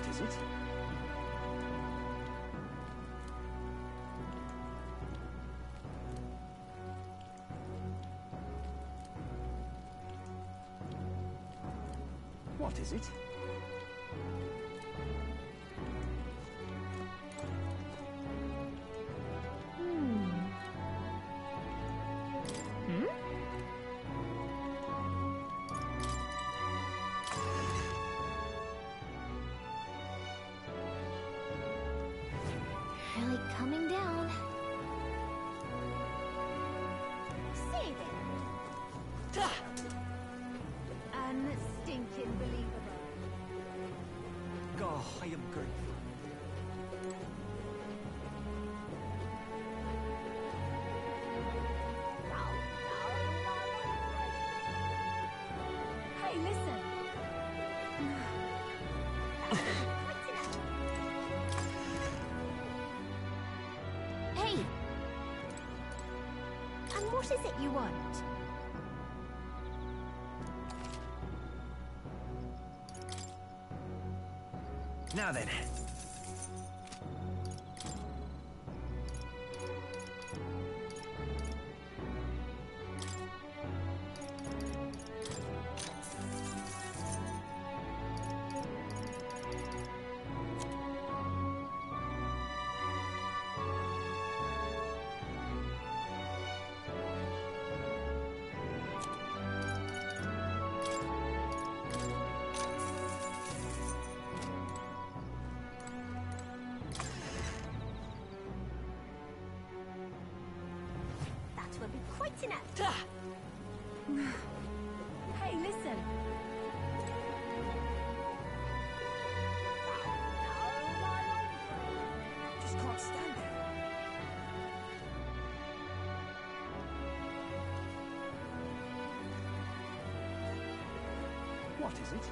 What is it? What is it? Really coming down. Save it. Unstinking believable. God, I am grateful. Hey, listen. Hey. And what is it you want? Now then. That will be quite enough. Hey, listen. Just can't stand it. What is it?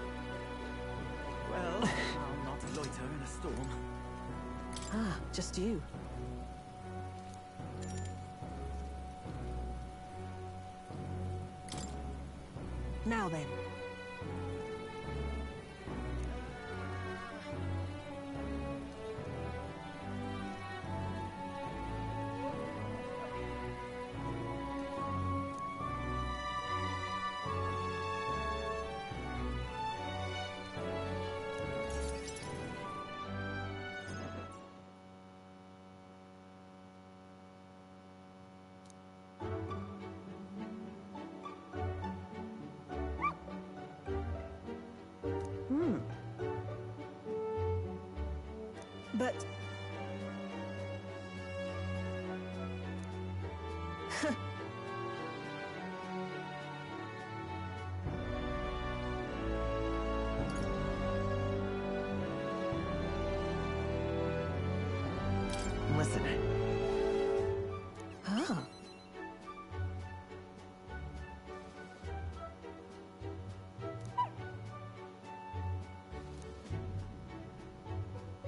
Well, I'll not loiter in a storm. Ah, just you. Now then. But... Listen. Ah.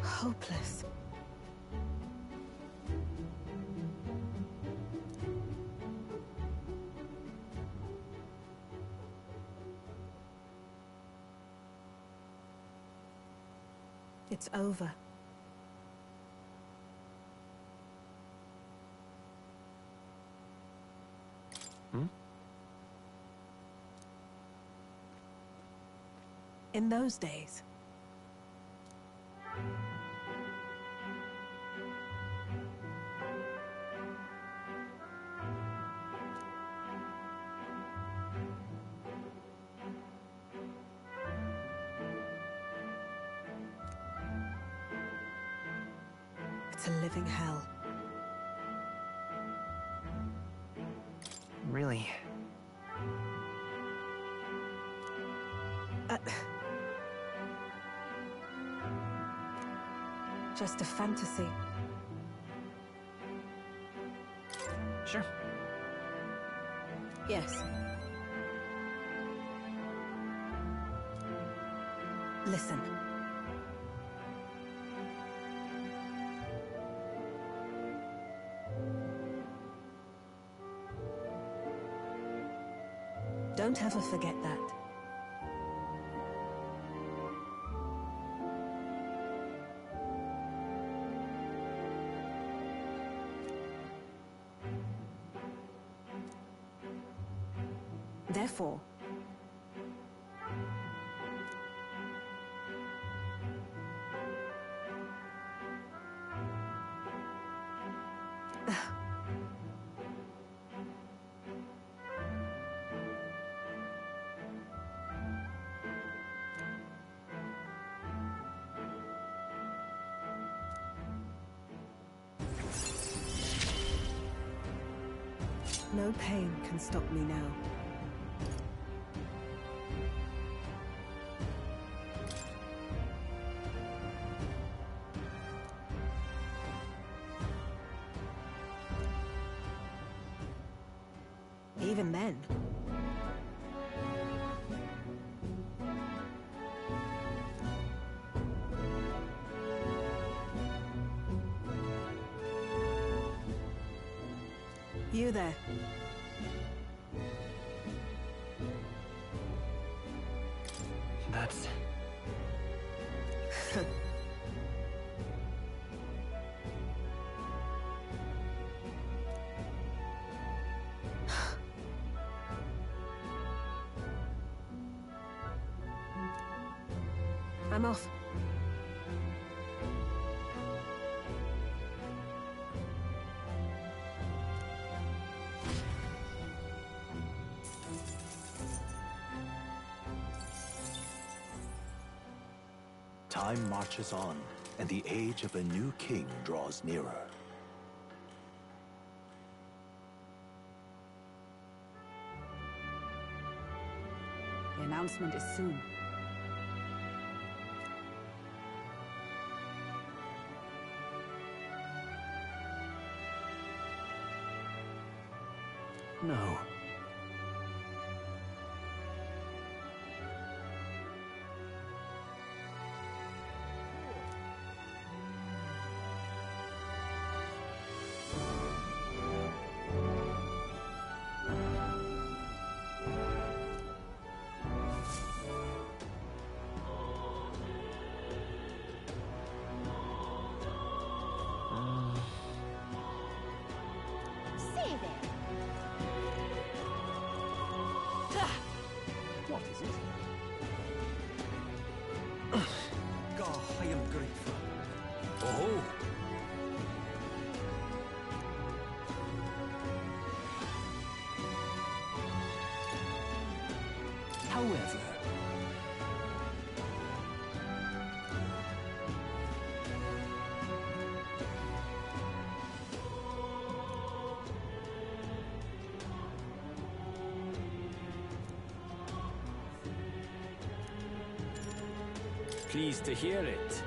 Hopeless. It's over. In those days, it's a living hell. Really? Just a fantasy. Sure. Yes. Listen. Don't ever forget that. Therefore, no pain can stop me now. Even then. You there. That's... I'm off. Time marches on, and the age of a new king draws nearer. The announcement is soon. No. Say there. What is it? God, I am grateful. Oh! However... Pleased to hear it.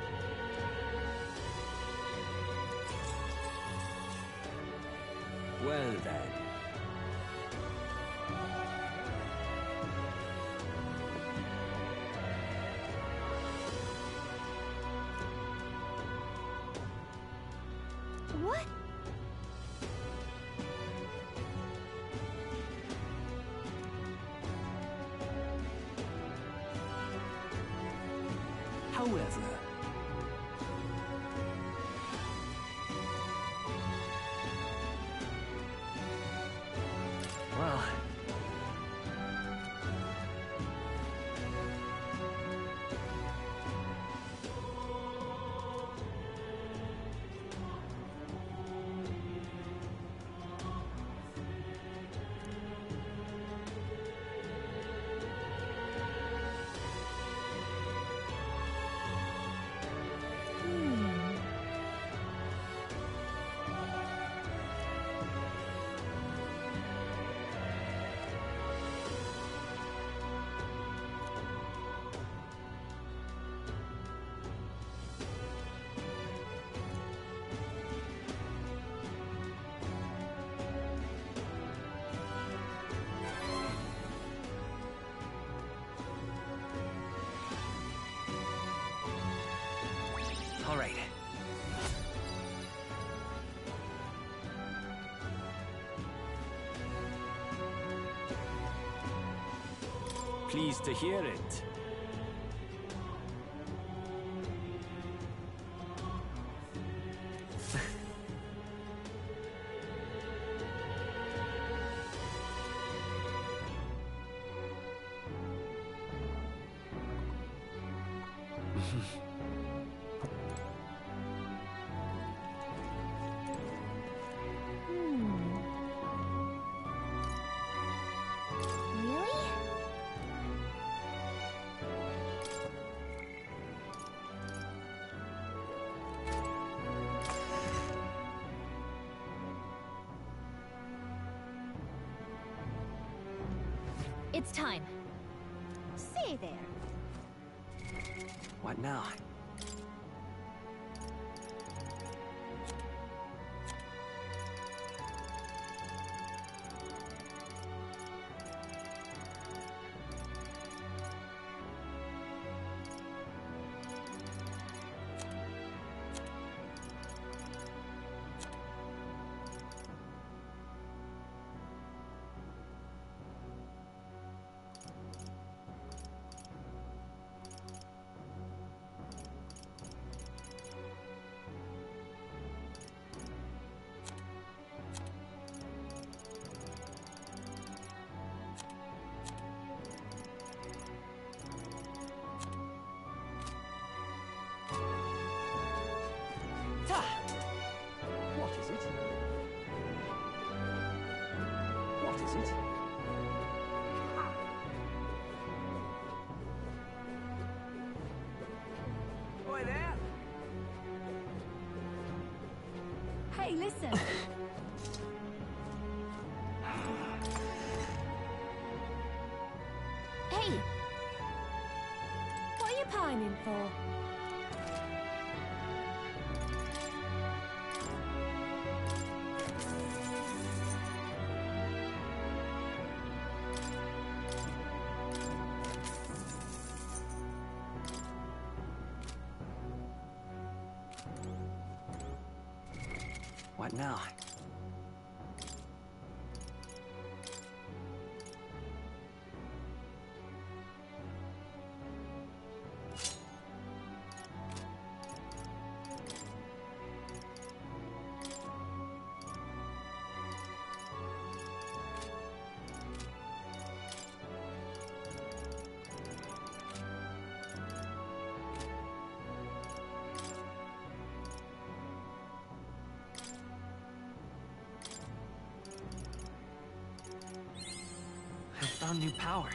Well then. What? However... Well... All right. Pleased to hear it. It's time. Say there. What now? What is it? What is it? Oi there! Hey, listen. Hey! What are you pining for? What now? I found new power.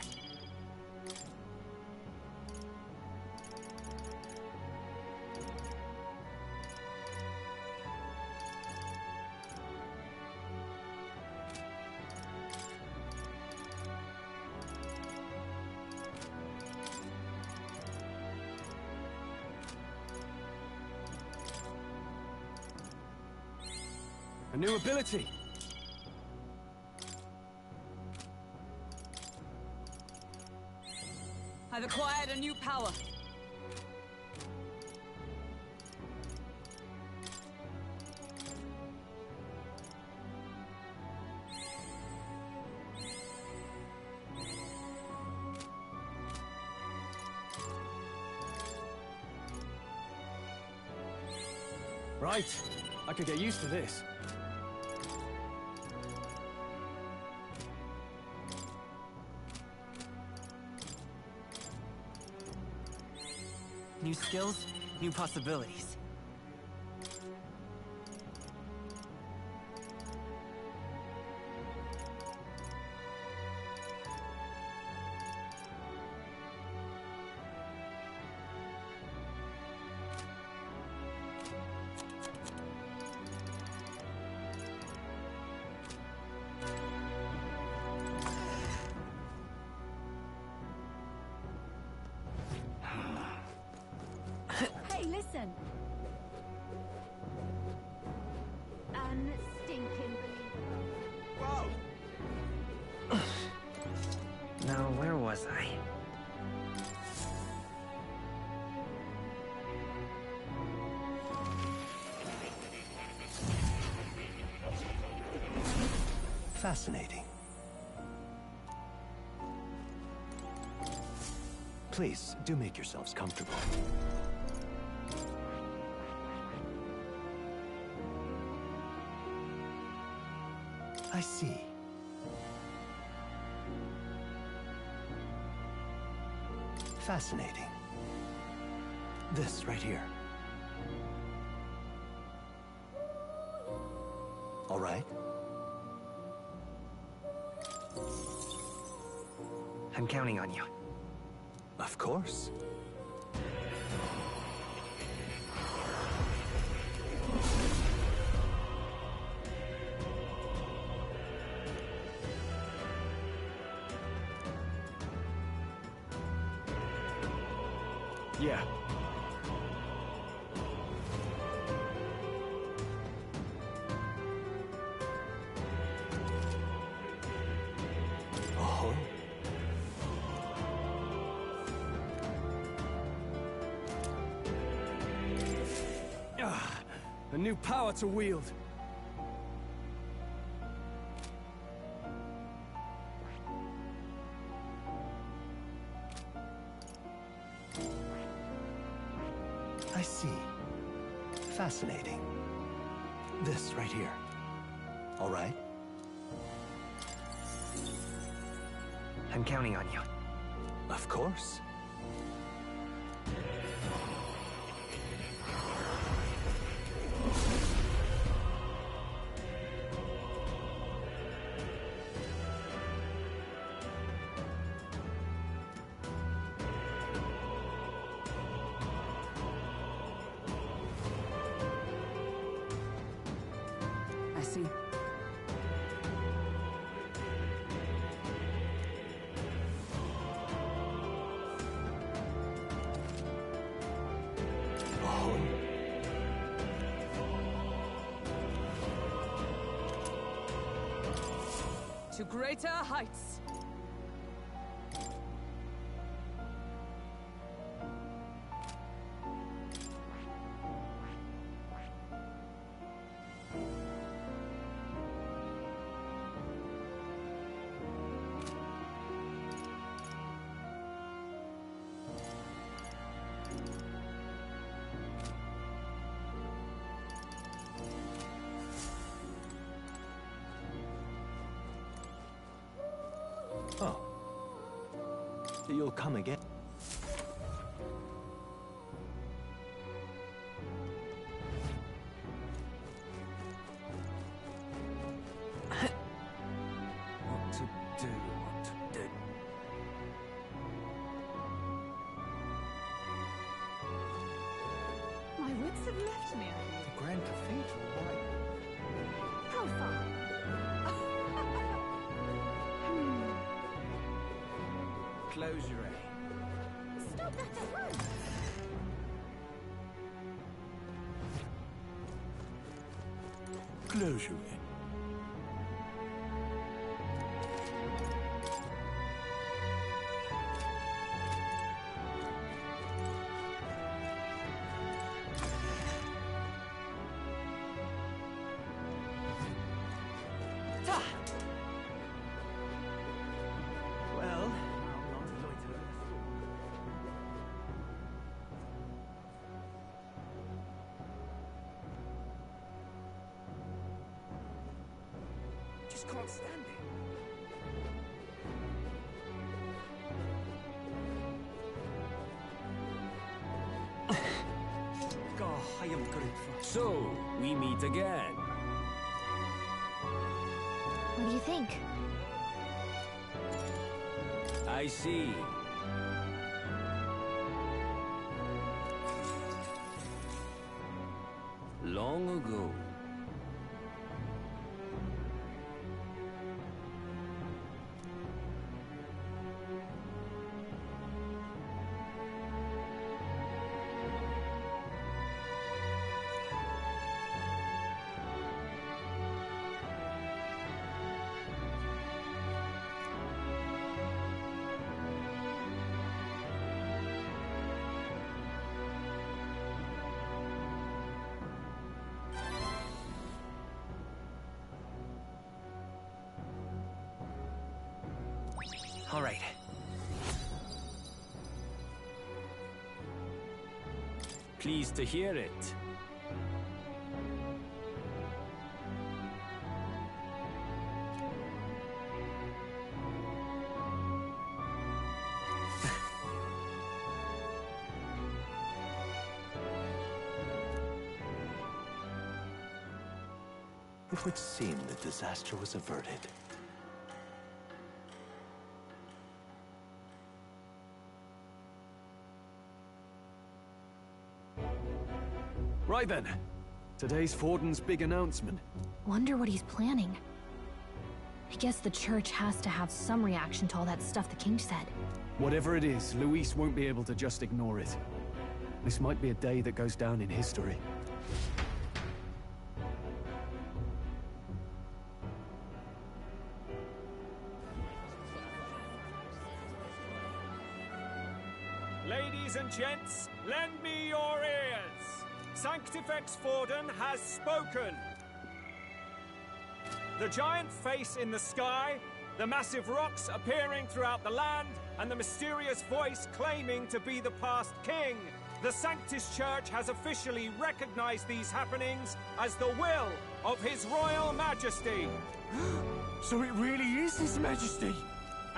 A new ability! I've acquired a new power. Right. I could get used to this. New skills, new possibilities. Hey, listen. Unstinking believable. Whoa! Now, where was I? Fascinating. Please, do make yourselves comfortable. I see. Fascinating. This right here. All right? I'm counting on you. Of course. Yeah. Oh. A new power to wield. I see. Fascinating. This right here. All right? I'm counting on you. Of course. I see. Oh. To greater heights. Oh. You'll come again. What to do, what to do. My wits have left me. The Grand Cathedral, why? How far? Close your eye. Stop that at once! Close your eye. Well, I'll not loiter. Just can't stand it. God, I am grateful. So, we meet again. What do you think? I see. Long ago. All right. Pleased to hear it. It would seem the disaster was averted. Right then. Today's Forden's big announcement. Wonder what he's planning. I guess the church has to have some reaction to all that stuff the king said. Whatever it is, Luis won't be able to just ignore it. This might be a day that goes down in history. Ladies and gents, lend me your ears. Sanctifex Forden has spoken. The giant face in the sky, the massive rocks appearing throughout the land, and the mysterious voice claiming to be the past king. The Sanctus Church has officially recognized these happenings as the will of His Royal Majesty. So it really is His Majesty!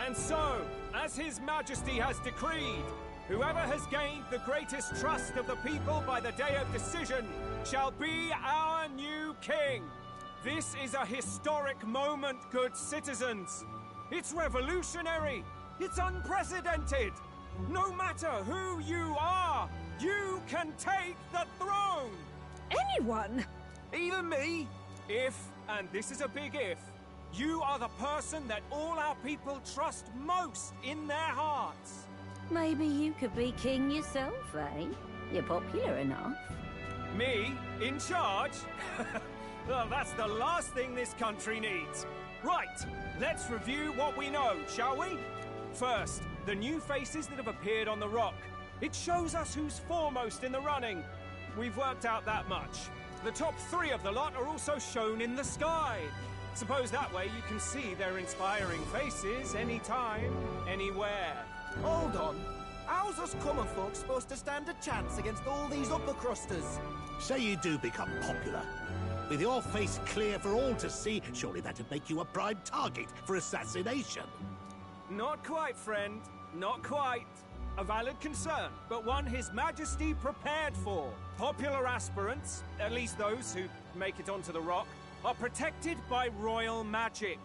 And so, as His Majesty has decreed, whoever has gained the greatest trust of the people by the day of decision shall be our new king. This is a historic moment, good citizens. It's revolutionary. It's unprecedented. No matter who you are, you can take the throne. Anyone? Even me. If, and this is a big if, you are the person that all our people trust most in their hearts. Maybe you could be king yourself, eh? You're popular enough. Me? In charge? Well, that's the last thing this country needs. Right, let's review what we know, shall we? First, the new faces that have appeared on the rock. It shows us who's foremost in the running. We've worked out that much. The top 3 of the lot are also shown in the sky. Suppose that way you can see their inspiring faces anytime, anywhere. Hold on. How's us common folk supposed to stand a chance against all these upper crusters? Say you do become popular. With your face clear for all to see, surely that'd make you a prime target for assassination. Not quite, friend. Not quite. A valid concern, but one His Majesty prepared for. Popular aspirants, at least those who make it onto the rock, are protected by royal magic.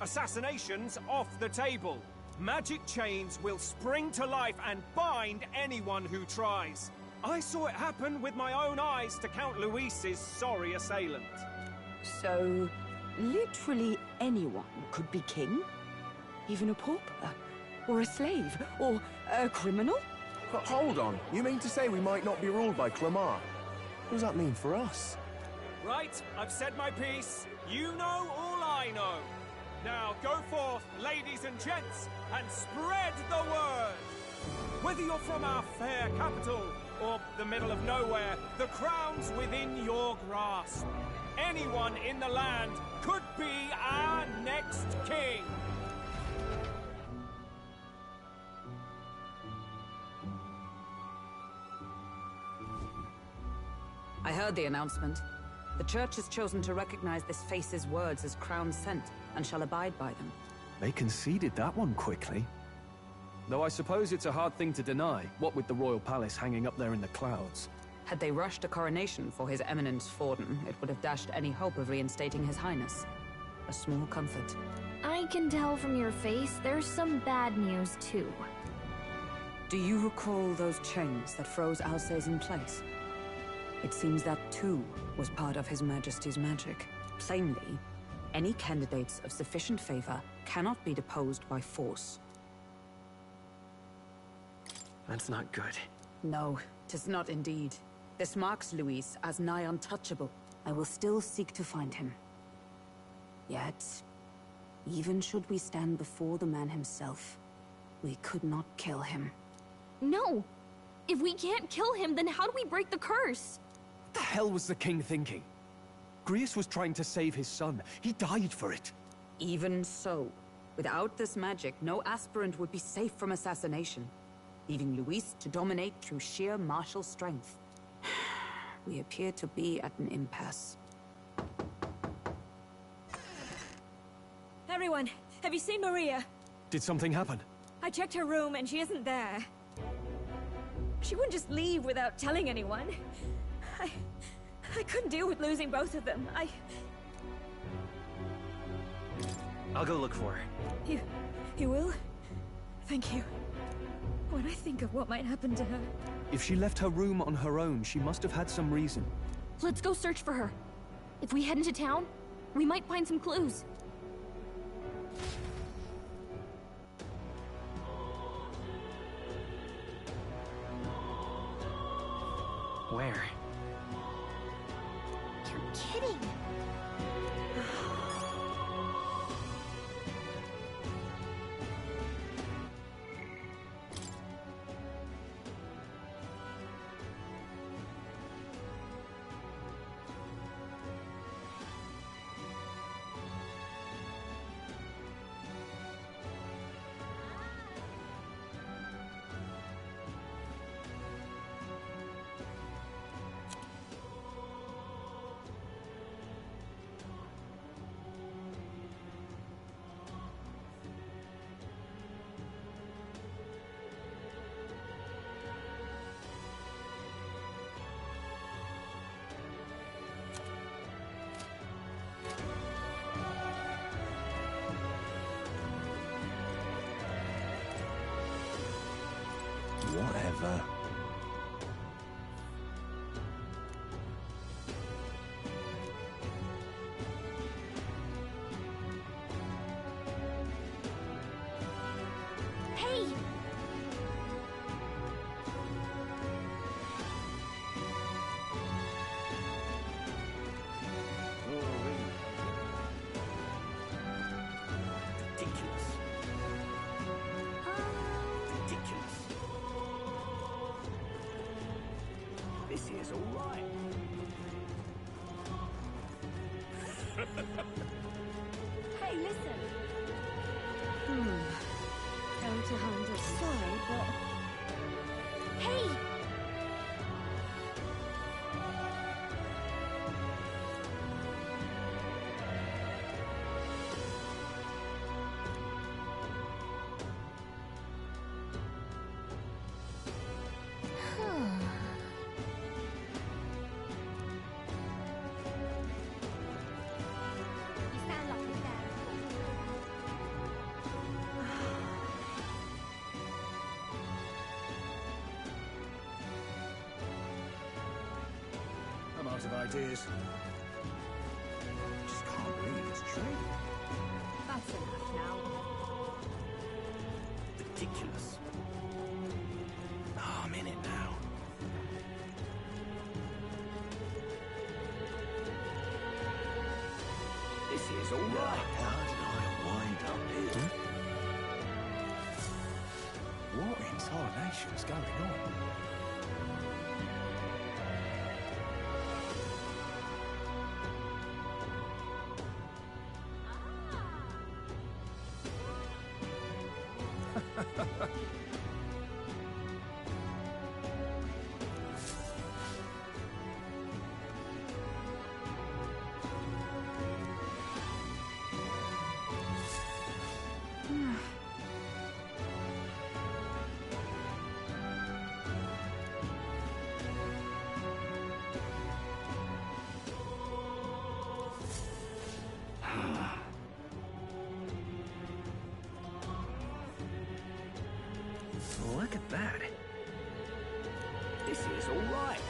Assassinations off the table. Magic chains will spring to life and bind anyone who tries. I saw it happen with my own eyes to Count Luis's sorry assailant. So, literally anyone could be king? Even a pauper? Or a slave? Or a criminal? Hold on, you mean to say we might not be ruled by Clamar? What does that mean for us? Right, I've said my piece. You know all I know. Now go forth, ladies and gents, and spread the word! Whether you're from our fair capital, or the middle of nowhere, the crown's within your grasp. Anyone in the land could be our next king! I heard the announcement. The Church has chosen to recognize this face's words as crown sent, and shall abide by them. They conceded that one quickly. Though I suppose it's a hard thing to deny, what with the royal palace hanging up there in the clouds. Had they rushed a coronation for His Eminence Forden, it would have dashed any hope of reinstating His Highness. A small comfort. I can tell from your face there's some bad news, too. Do you recall those chains that froze Alsace in place? It seems that, too, was part of His Majesty's magic. Plainly, any candidates of sufficient favor cannot be deposed by force. That's not good. No, 'tis not indeed. This marks Luis as nigh untouchable. I will still seek to find him. Yet, even should we stand before the man himself, we could not kill him. No! If we can't kill him, then how do we break the curse? What the hell was the king thinking? Grius was trying to save his son. He died for it. Even so, without this magic, no aspirant would be safe from assassination, leaving Luis to dominate through sheer martial strength. We appear to be at an impasse. Everyone, have you seen Maria? Did something happen? I checked her room and she isn't there. She wouldn't just leave without telling anyone. I couldn't deal with losing both of them. I'll go look for her. You will? Thank you. When I think of what might happen to her... If she left her room on her own, she must have had some reason. Let's go search for her. If we head into town, we might find some clues. Where? You're kidding! Whatever. Hey! Ridiculous. Ridiculous. This is all right. Hey, listen. Don't you hundred sorry, but... Hey! You sound like a dad. I'm out of ideas. Just can't believe it's true. That's enough now. Ridiculous. Oh, I'm in it now. This is all right. How did I wind up here? What in tarnation's going on? Look at that. This is all right.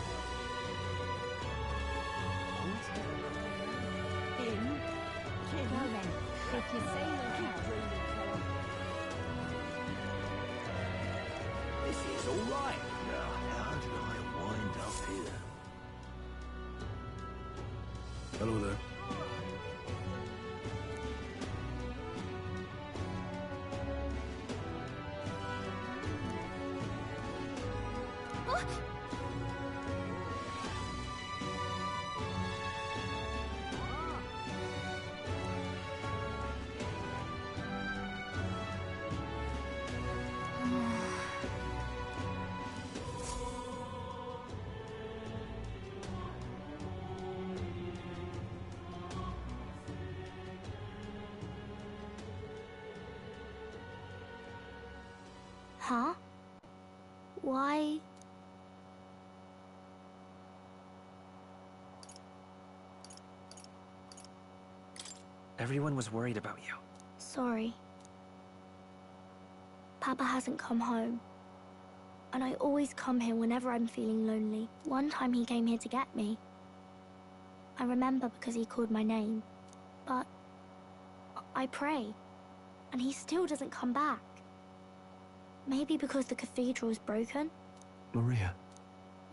Well then, if you say you'll keep dreaming, fella. This is all right. Now, how did I wind up here? Hello there. Huh? Why? Everyone was worried about you. Sorry. Papa hasn't come home. And I always come here whenever I'm feeling lonely. One time he came here to get me. I remember because he called my name. But I pray, and he still doesn't come back. Maybe because the cathedral's broken? Maria,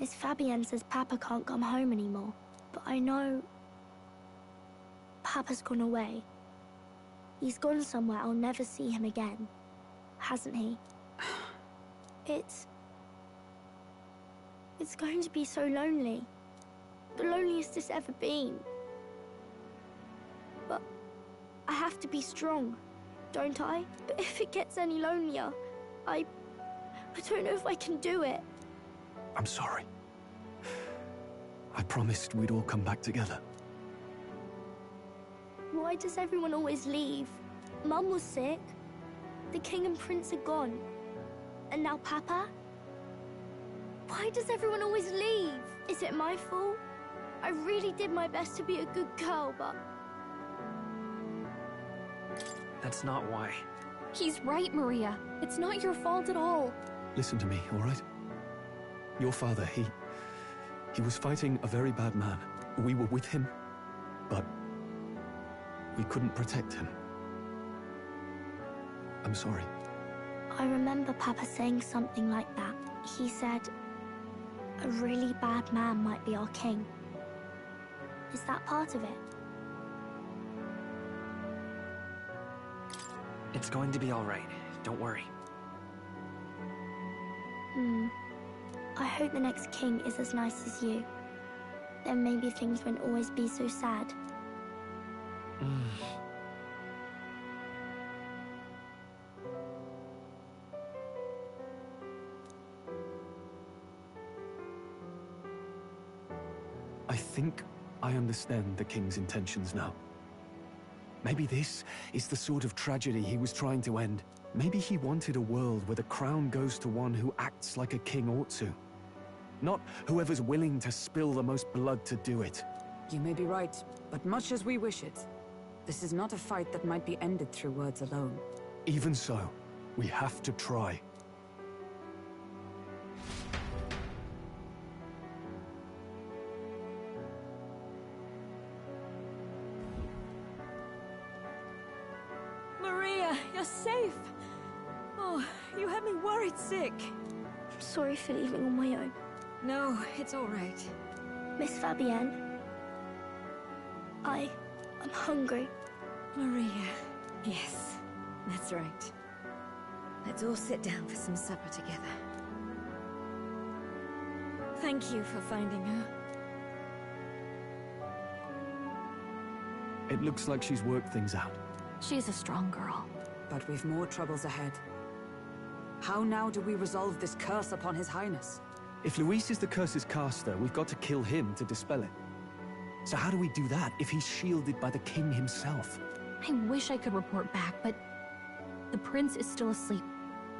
Miss Fabienne says Papa can't come home anymore, but I know Papa's gone away. He's gone somewhere I'll never see him again, hasn't he? It's going to be so lonely. The loneliest it's ever been. But I have to be strong, don't I? But if it gets any lonelier, I don't know if I can do it. I'm sorry. I promised we'd all come back together. Why does everyone always leave? Mum was sick. The king and prince are gone. And now Papa? Why does everyone always leave? Is it my fault? I really did my best to be a good girl, but... That's not why. He's right, Maria. It's not your fault at all. Listen to me, all right? Your father, he was fighting a very bad man. We were with him, but we couldn't protect him. I'm sorry. I remember Papa saying something like that. He said, a really bad man might be our king. Is that part of it? It's going to be all right. Don't worry. I hope the next king is as nice as you. Then maybe things won't always be so sad. I think I understand the king's intentions now. Maybe this is the sort of tragedy he was trying to end. Maybe he wanted a world where the crown goes to one who acts like a king ought to. Not whoever's willing to spill the most blood to do it. You may be right, but much as we wish it, this is not a fight that might be ended through words alone. Even so, we have to try. Maria, you're safe. Oh, you had me worried sick. Sorry for leaving on my own. No, it's all right. Miss Fabienne, I'm hungry. Maria. Yes, that's right. Let's all sit down for some supper together. Thank you for finding her. It looks like she's worked things out. She's a strong girl. But we've more troubles ahead. How now do we resolve this curse upon His Highness? If Luis is the curse's caster, we've got to kill him to dispel it. So how do we do that if he's shielded by the king himself? I wish I could report back, but the prince is still asleep,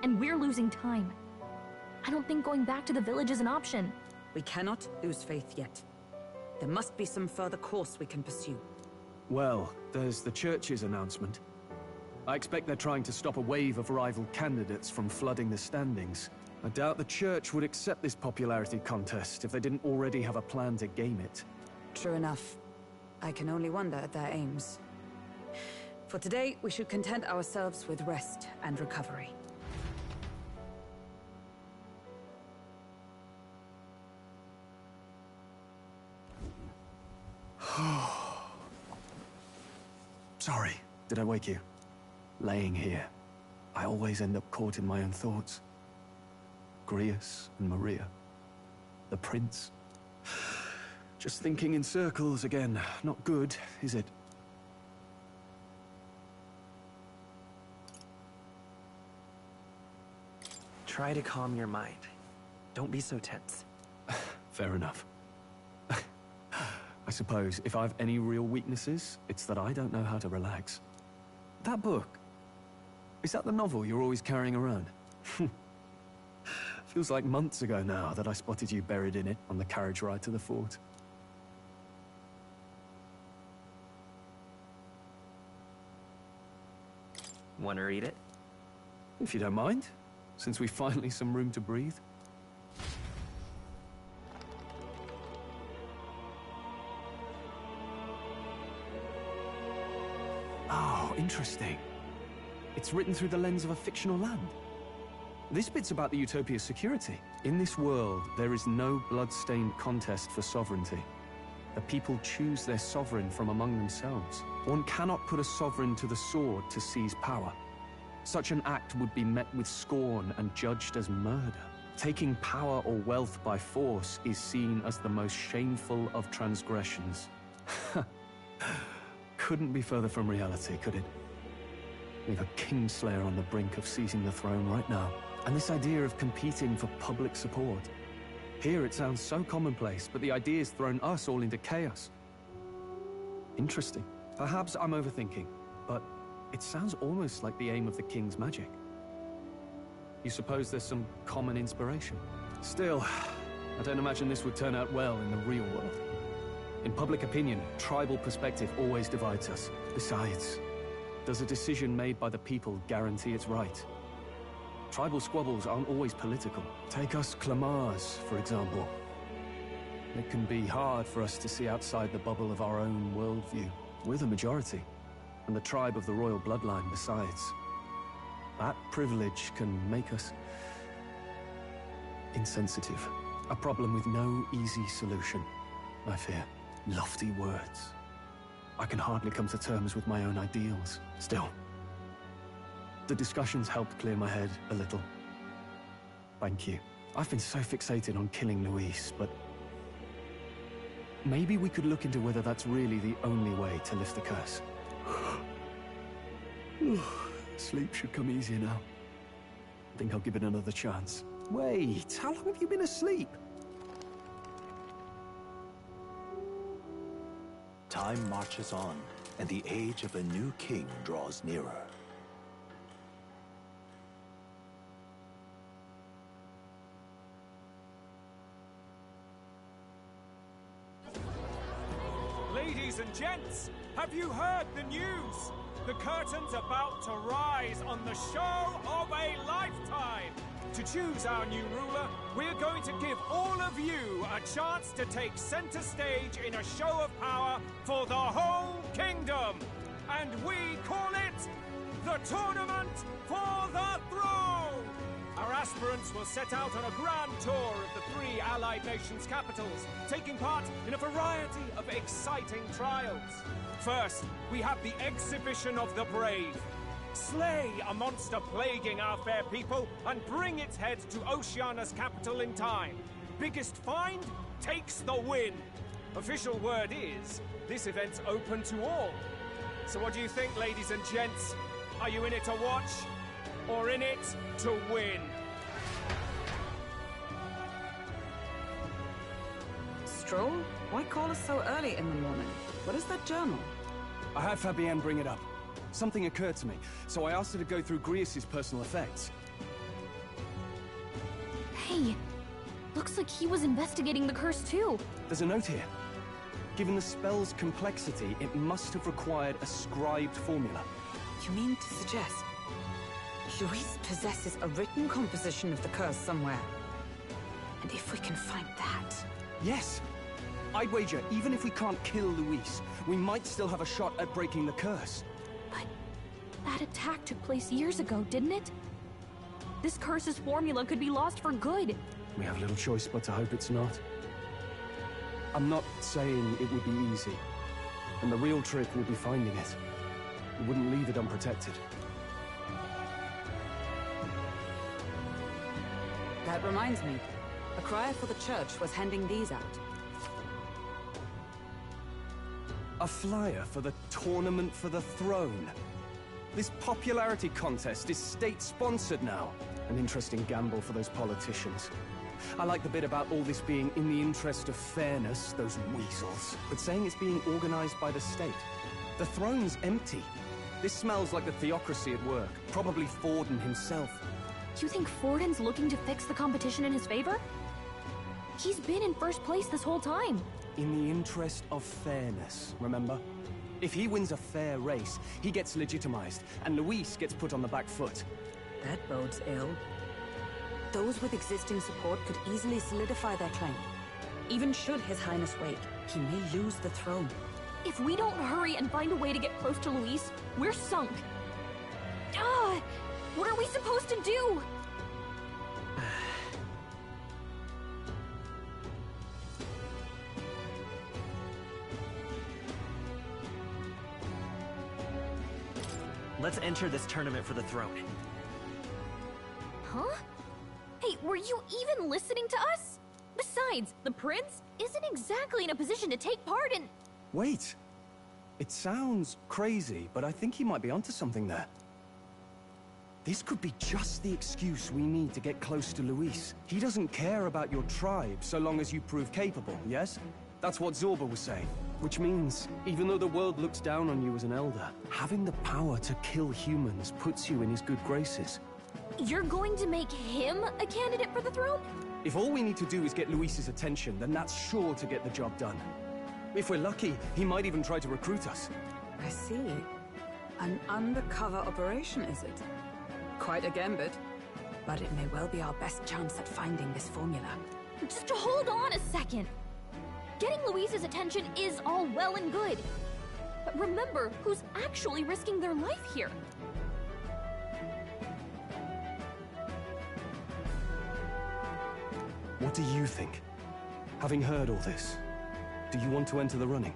and we're losing time. I don't think going back to the village is an option. We cannot lose faith yet. There must be some further course we can pursue. Well, there's the church's announcement. I expect they're trying to stop a wave of rival candidates from flooding the standings. I doubt the church would accept this popularity contest if they didn't already have a plan to game it. True enough. I can only wonder at their aims. For today, we should content ourselves with rest and recovery. Sorry, did I wake you? Laying here, I always end up caught in my own thoughts. Grius and Maria. The prince. Just thinking in circles again. Not good, is it? Try to calm your mind. Don't be so tense. Fair enough. I suppose if I've any real weaknesses, it's that I don't know how to relax. That book, is that the novel you're always carrying around? Feels like months ago now that I spotted you buried in it on the carriage ride to the fort. Want to read it? If you don't mind, since we've finally some room to breathe. Oh, interesting. It's written through the lens of a fictional land. This bit's about the Utopia's security. In this world, there is no blood-stained contest for sovereignty. The people choose their sovereign from among themselves. One cannot put a sovereign to the sword to seize power. Such an act would be met with scorn and judged as murder. Taking power or wealth by force is seen as the most shameful of transgressions. Couldn't be further from reality, could it? We have a Kingslayer on the brink of seizing the throne right now. And this idea of competing for public support. Here it sounds so commonplace, but the idea's thrown us all into chaos. Interesting. Perhaps I'm overthinking, but it sounds almost like the aim of the King's magic. You suppose there's some common inspiration? Still, I don't imagine this would turn out well in the real world. In public opinion, tribal perspective always divides us. Besides, does a decision made by the people guarantee it's right? Tribal squabbles aren't always political. Take us Clamars, for example. It can be hard for us to see outside the bubble of our own worldview. We're the majority, and the tribe of the royal bloodline besides. That privilege can make us insensitive. A problem with no easy solution, I fear. Lofty words. I can hardly come to terms with my own ideals. Still, the discussions helped clear my head a little. Thank you. I've been so fixated on killing Luis, but maybe we could look into whether that's really the only way to lift the curse. Sleep should come easier now. I think I'll give it another chance. Wait, how long have you been asleep? Time marches on, and the age of a new king draws nearer. Ladies and gents, have you heard the news? The curtain's about to rise on the show of a lifetime. To choose our new ruler, we're going to give all of you a chance to take center stage in a show of power for the whole kingdom. And we call it the Tournament for the Throne. Our aspirants will set out on a grand tour of the 3 allied nations' capitals, taking part in a variety of exciting trials. First, we have the Exhibition of the Brave. Slay a monster plaguing our fair people and bring its head to Oceania's capital in time. Biggest find takes the win. Official word is, this event's open to all. So what do you think, ladies and gents? Are you in it to watch, or in it to win? Stroll? Why call us so early in the morning? What is that journal? I had Fabienne bring it up. Something occurred to me, so I asked her to go through Grius' personal effects. Hey, looks like he was investigating the curse too. There's a note here. Given the spell's complexity, it must have required a scribed formula. You mean to suggest Luis possesses a written composition of the curse somewhere? And if we can find that... Yes! I'd wager, even if we can't kill Luis, we might still have a shot at breaking the curse. But that attack took place years ago, didn't it? This curse's formula could be lost for good. We have little choice but to hope it's not. I'm not saying it would be easy. And the real trick will be finding it. We wouldn't leave it unprotected. That reminds me. A crier for the church was handing these out. A flyer for the Tournament for the Throne. This popularity contest is state-sponsored now. An interesting gamble for those politicians. I like the bit about all this being in the interest of fairness, those weasels. But saying it's being organized by the state. The throne's empty. This smells like the theocracy at work. Probably Forden himself. You think Forden's looking to fix the competition in his favor? He's been in first place this whole time. In the interest of fairness, remember? If he wins a fair race, he gets legitimized, and Luis gets put on the back foot. That bodes ill. Those with existing support could easily solidify their claim. Even should His Highness wait, he may lose the throne. If we don't hurry and find a way to get close to Luis, we're sunk. What are we supposed to do? Let's enter this tournament for the throne. Huh? Hey, were you even listening to us? Besides, the prince isn't exactly in a position to take part in... Wait. It sounds crazy, but I think he might be onto something there. This could be just the excuse we need to get close to Luis. He doesn't care about your tribe so long as you prove capable, yes? That's what Zorba was saying. Which means, even though the world looks down on you as an elder, having the power to kill humans puts you in his good graces. You're going to make him a candidate for the throne? If all we need to do is get Luis's attention, then that's sure to get the job done. If we're lucky, he might even try to recruit us. I see. An undercover operation, is it? Quite a gambit. But it may well be our best chance at finding this formula. Just hold on a second. Getting Luis's attention is all well and good. But remember who's actually risking their life here. What do you think? Having heard all this, do you want to enter the running?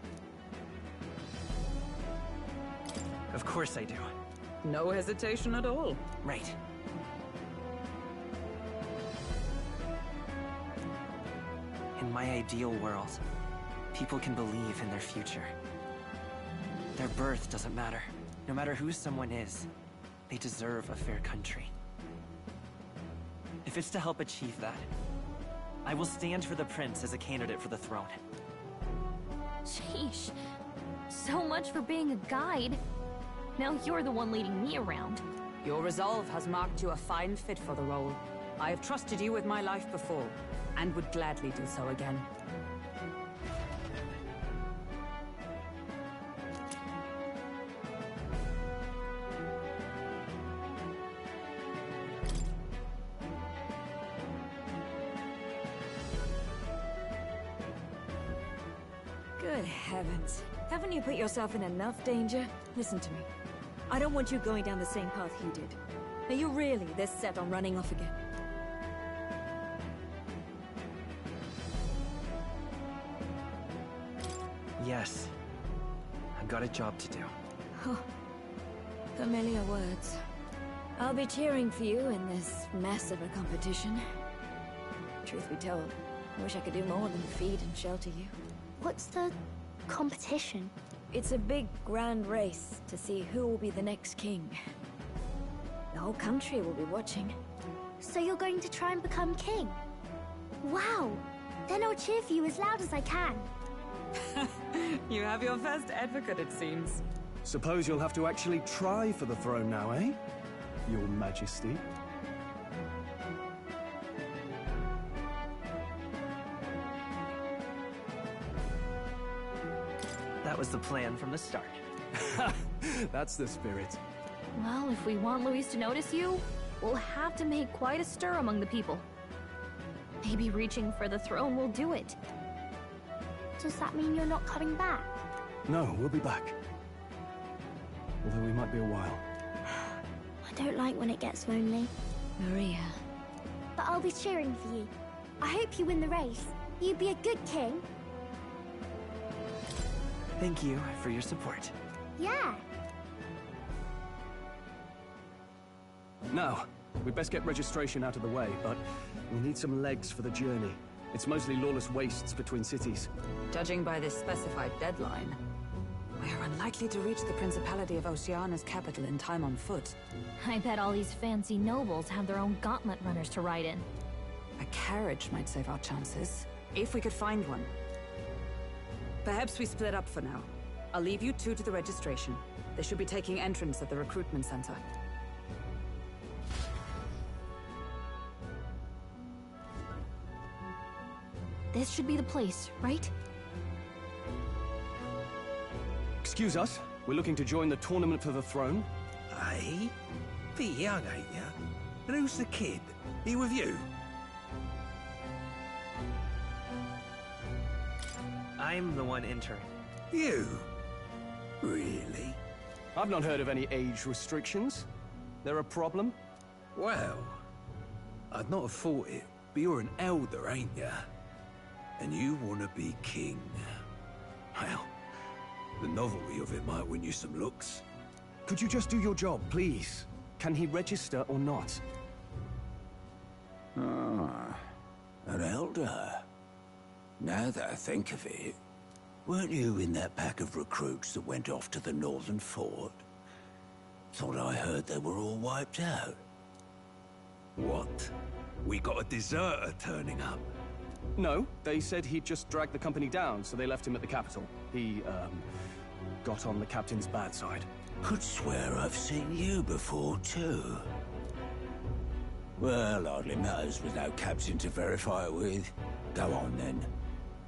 Of course I do. No hesitation at all. Right. In my ideal world, people can believe in their future. Their birth doesn't matter. No matter who someone is, they deserve a fair country. If it's to help achieve that, I will stand for the prince as a candidate for the throne. Sheesh. So much for being a guide. Now you're the one leading me around. Your resolve has marked you a fine fit for the role. I have trusted you with my life before, and would gladly do so again. Good heavens. Haven't you put yourself in enough danger? Listen to me. I don't want you going down the same path he did. Are you really this set on running off again? Yes. I've got a job to do. Oh, familiar words. I'll be cheering for you in this mess of a competition. Truth be told, I wish I could do more than feed and shelter you. What's the competition? It's a big, grand race to see who will be the next king. The whole country will be watching. So you're going to try and become king? Wow! Then I'll cheer for you as loud as I can. You have your first advocate, it seems. Suppose you'll have to actually try for the throne now, eh? Your Majesty. That was the plan from the start. That's the spirit. Well, if we want Luis to notice you, we'll have to make quite a stir among the people. Maybe reaching for the throne will do it. Does that mean you're not coming back? No, we'll be back. Although we might be a while. I don't like when it gets lonely. Maria. But I'll be cheering for you. I hope you win the race. You'd be a good king. Thank you for your support. Yeah. Now, we'd best get registration out of the way, but we'll need some legs for the journey. It's mostly lawless wastes between cities. Judging by this specified deadline, we are unlikely to reach the Principality of Oceana's capital in time on foot. I bet all these fancy nobles have their own gauntlet runners to ride in. A carriage might save our chances, if we could find one. Perhaps we split up for now. I'll leave you two to the registration. They should be taking entrance at the recruitment center. This should be the place, right? Excuse us, we're looking to join the tournament for the throne. Aye? Bit young, ain't ya? And who's the kid? He with you? I'm the one entering. You? Really? I've not heard of any age restrictions. There a problem? Well, I'd not have thought it, but you're an elder, ain't ya? And you want to be king. Well, the novelty of it might win you some looks. Could you just do your job, please? Can he register or not? Ah, an elder. Now that I think of it, weren't you in that pack of recruits that went off to the northern fort? Thought I heard they were all wiped out. What? We got a deserter turning up? No, they said he'd just dragged the company down, so they left him at the capital. He, got on the captain's bad side. Could swear I've seen you before, too. Well, hardly matters with no captain to verify it with. Go on, then.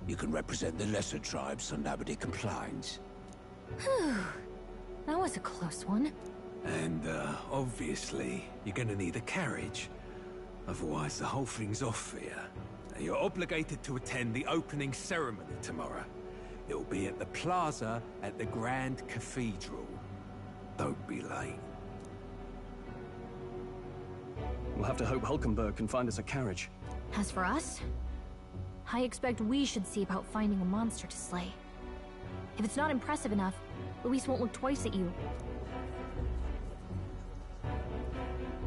You can represent the lesser tribes so nobody complains. Whew. That was a close one. And, obviously, you're gonna need a carriage. Otherwise, the whole thing's off for you. Now, you're obligated to attend the opening ceremony tomorrow. It'll be at the plaza at the Grand Cathedral. Don't be late. We'll have to hope Hulkenberg can find us a carriage. As for us, I expect we should see about finding a monster to slay. If it's not impressive enough, Luis won't look twice at you.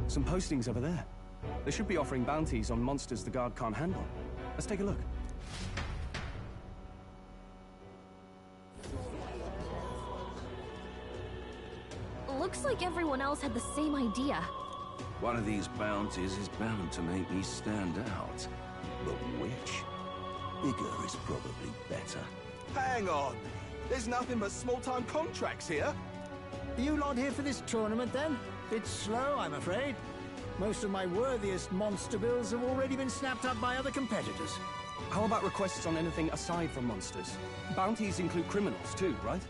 Some postings over there. They should be offering bounties on monsters the guard can't handle. Let's take a look. Looks like everyone else had the same idea. One of these bounties is bound to make me stand out. But which? Bigger is probably better. Hang on! There's nothing but small-time contracts here. Are you lot here for this tournament, then? Bit slow, I'm afraid. Most of my worthiest monster bills have already been snapped up by other competitors. How about requests on anything aside from monsters? Bounties include criminals too, right?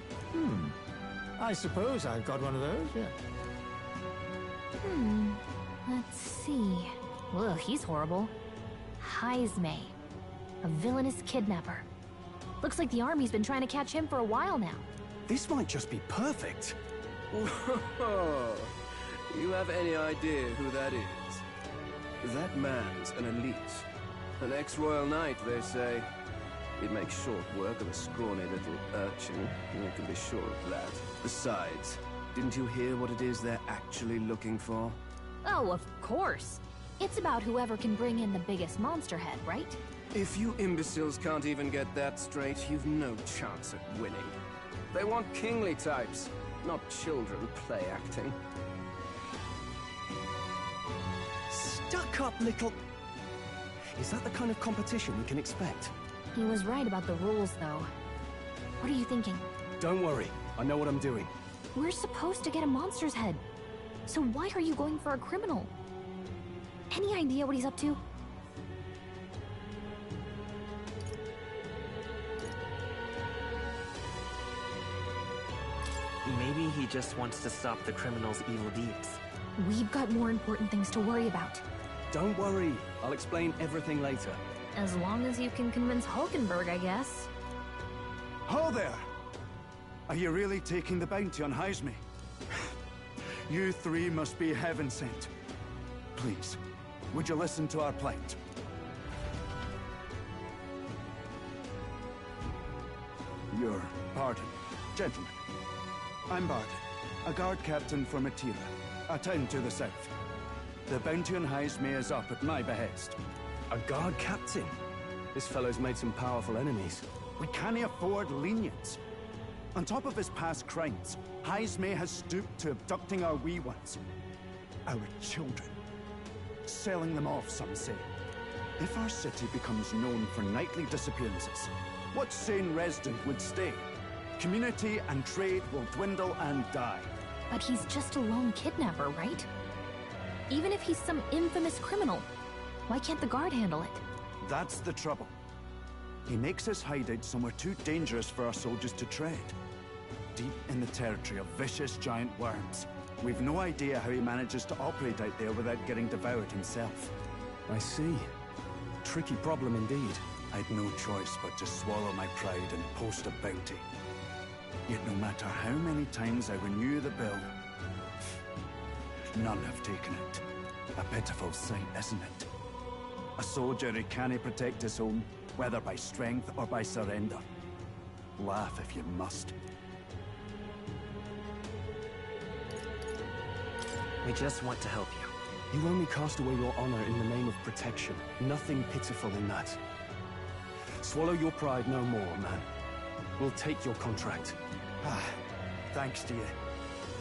I suppose I've got one of those, yeah. Let's see. Ugh, he's horrible. Heisme. A villainous kidnapper. Looks like the army's been trying to catch him for a while now. This might just be perfect. Whoa. You have any idea who that is? That man's an elite. An ex-royal knight, they say. He'd make short work of a scrawny little urchin. You can be sure of that. Besides, didn't you hear what it is they're actually looking for? Oh, of course. It's about whoever can bring in the biggest monster head, right? If you imbeciles can't even get that straight, you've no chance at winning. They want kingly types, not children play acting. Stuck-up little... Is that the kind of competition we can expect? He was right about the rules, though. What are you thinking? Don't worry. I know what I'm doing. We're supposed to get a monster's head. So why are you going for a criminal? Any idea what he's up to? Maybe he just wants to stop the criminal's evil deeds. We've got more important things to worry about. Don't worry. I'll explain everything later. As long as you can convince Hulkenberg, I guess. Ho there! Are you really taking the bounty on Heisme? You three must be heaven sent. Please, would you listen to our plight? Your pardon, gentlemen. I'm Barton, a guard captain from Attila, a town to the south. The bounty on Heisme is up at my behest. A guard captain? This fellow's made some powerful enemies. We can't afford lenience. On top of his past crimes, Heisme has stooped to abducting our wee ones. Our children. Selling them off, some say. If our city becomes known for nightly disappearances, what sane resident would stay? Community and trade will dwindle and die. But he's just a lone kidnapper, right? Even if he's some infamous criminal, why can't the guard handle it? That's the trouble. He makes his hideout somewhere too dangerous for our soldiers to tread. Deep in the territory of vicious giant worms. We've no idea how he manages to operate out there without getting devoured himself. I see. Tricky problem indeed. I'd no choice but to swallow my pride and post a bounty. Yet no matter how many times I renew the bill, none have taken it. A pitiful sight, isn't it? A soldier who can't protect his own, whether by strength or by surrender. Laugh if you must. I just want to help you. You only cast away your honor in the name of protection. Nothing pitiful in that. Swallow your pride no more, man. We'll take your contract. Thanks to you.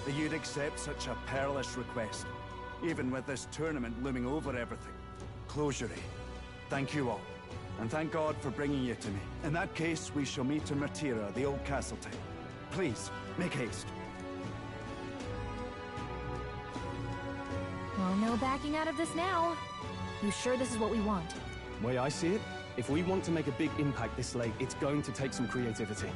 That you'd accept such a perilous request, even with this tournament looming over everything. Closure. Thank you all. And thank God for bringing you to me. In that case, we shall meet in Ratira, the old castle town. Please, make haste. Well, no backing out of this now. You sure this is what we want? Way I see it, if we want to make a big impact this late, it's going to take some creativity.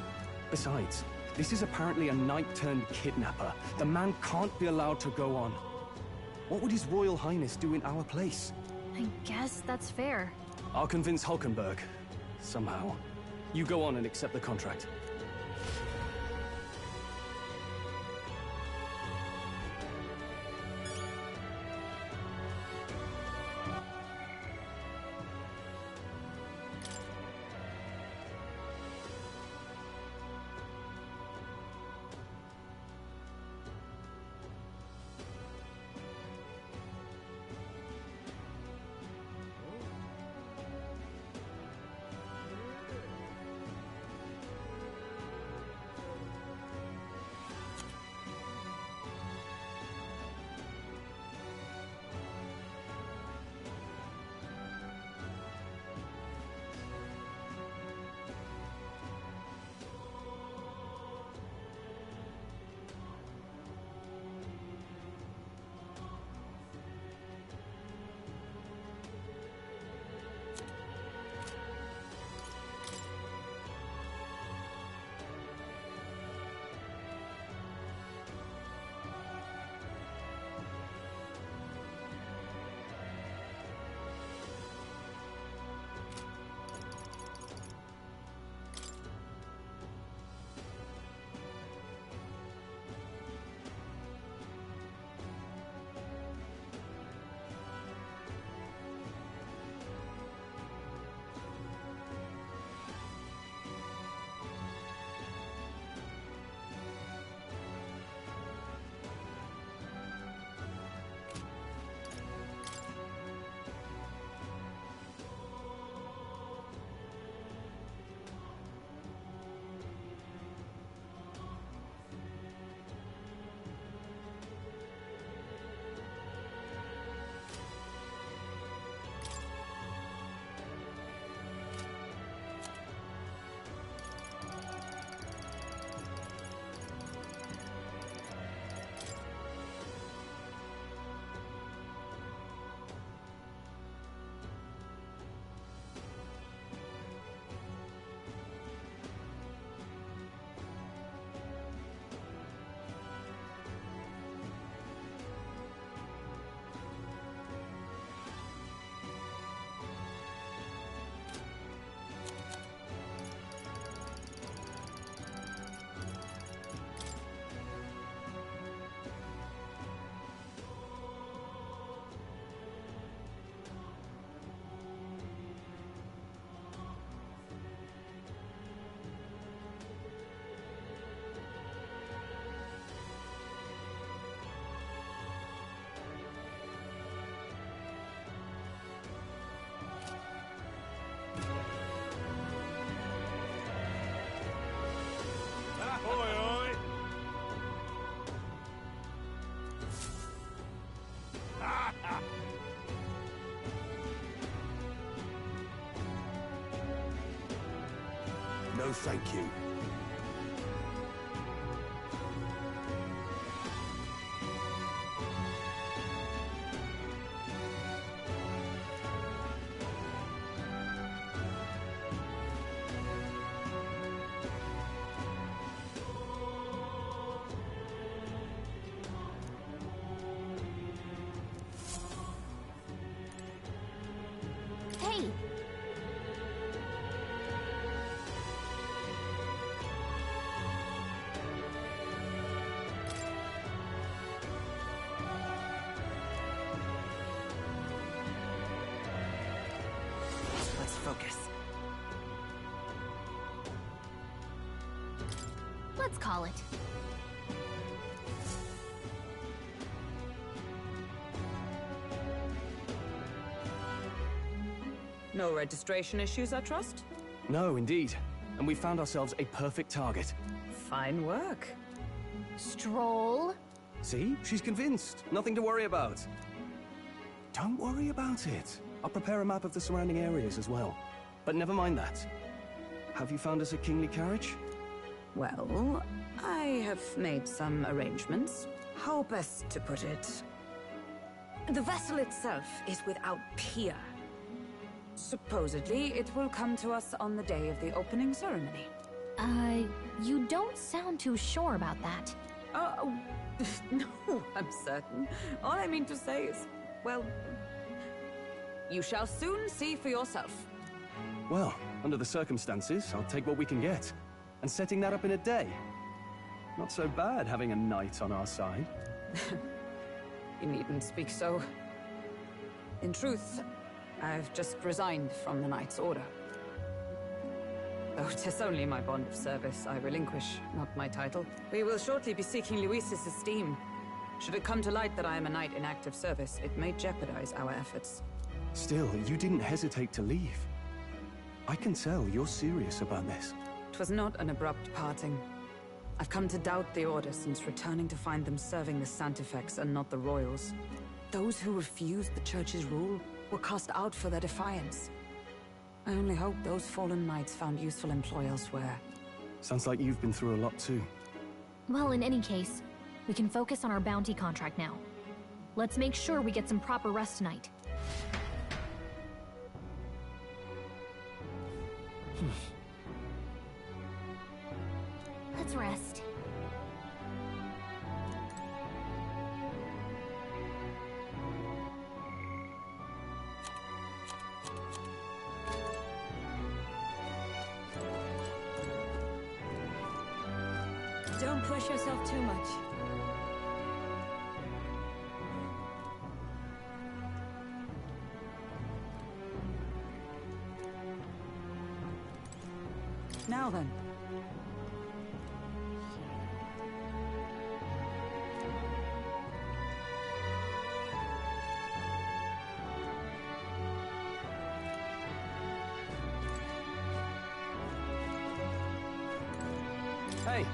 Besides, this is apparently a knight-turned-kidnapper. The man can't be allowed to go on. What would His Royal Highness do in our place? I guess that's fair. I'll convince Hulkenberg. Somehow. You go on and accept the contract. No, thank you. Hey! Let's focus. Let's call it. No registration issues, I trust? No, indeed. And we found ourselves a perfect target. Fine work. Stroll? See? She's convinced. Nothing to worry about. Don't worry about it. I'll prepare a map of the surrounding areas as well. But never mind that. Have you found us a kingly carriage? Well, I have made some arrangements. How best to put it? The vessel itself is without peer. Supposedly, it will come to us on the day of the opening ceremony. You don't sound too sure about that. No, I'm certain. All I mean to say is, well, you shall soon see for yourself. Well, under the circumstances, I'll take what we can get. And setting that up in a day. Not so bad having a knight on our side. You needn't speak so. In truth, I've just resigned from the Knight's Order. Though 'tis only my bond of service I relinquish, not my title. We will shortly be seeking Luis's esteem. Should it come to light that I am a knight in active service, it may jeopardize our efforts. Still, you didn't hesitate to leave. I can tell you're serious about this. It was not an abrupt parting. I've come to doubt the Order since returning to find them serving the Santifex and not the Royals. Those who refused the Church's rule were cast out for their defiance. I only hope those fallen knights found useful employ elsewhere. Sounds like you've been through a lot too. Well, in any case, we can focus on our bounty contract now. Let's make sure we get some proper rest tonight. Let's rest. Don't push yourself too much. Now then. Hey!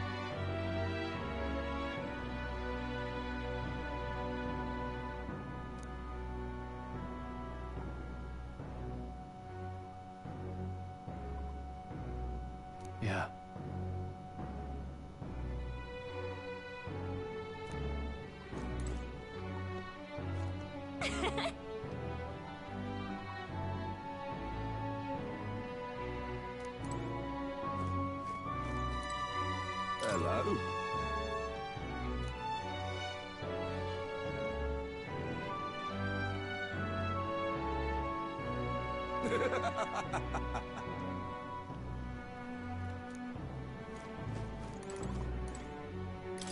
Yeah. Hello.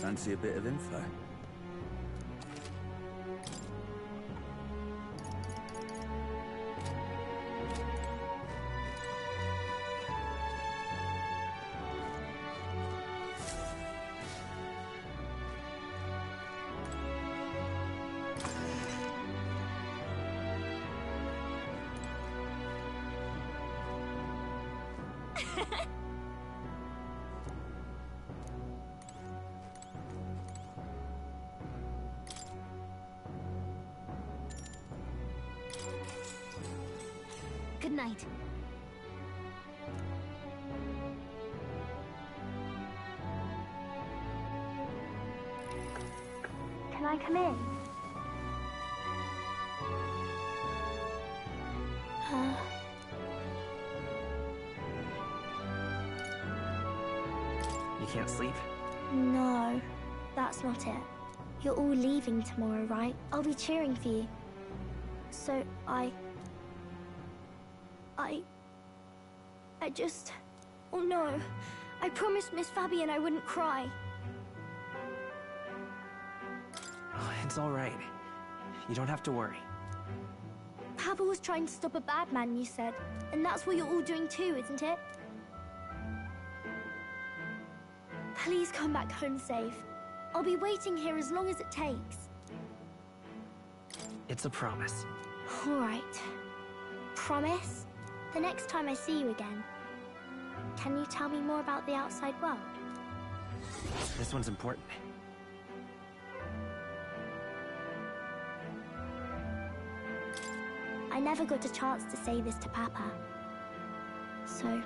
Fancy a bit of info? Good night. Can I come in? You can't sleep? No, that's not it. You're all leaving tomorrow, right? I'll be cheering for you. So I just... Oh no. I promised Miss Fabian I wouldn't cry. Oh, it's all right. You don't have to worry. Papa was trying to stop a bad man, you said. And that's what you're all doing too, isn't it? Please come back home safe. I'll be waiting here as long as it takes. It's a promise. All right. Promise? The next time I see you again, can you tell me more about the outside world? This one's important. I never got a chance to say this to Papa. So,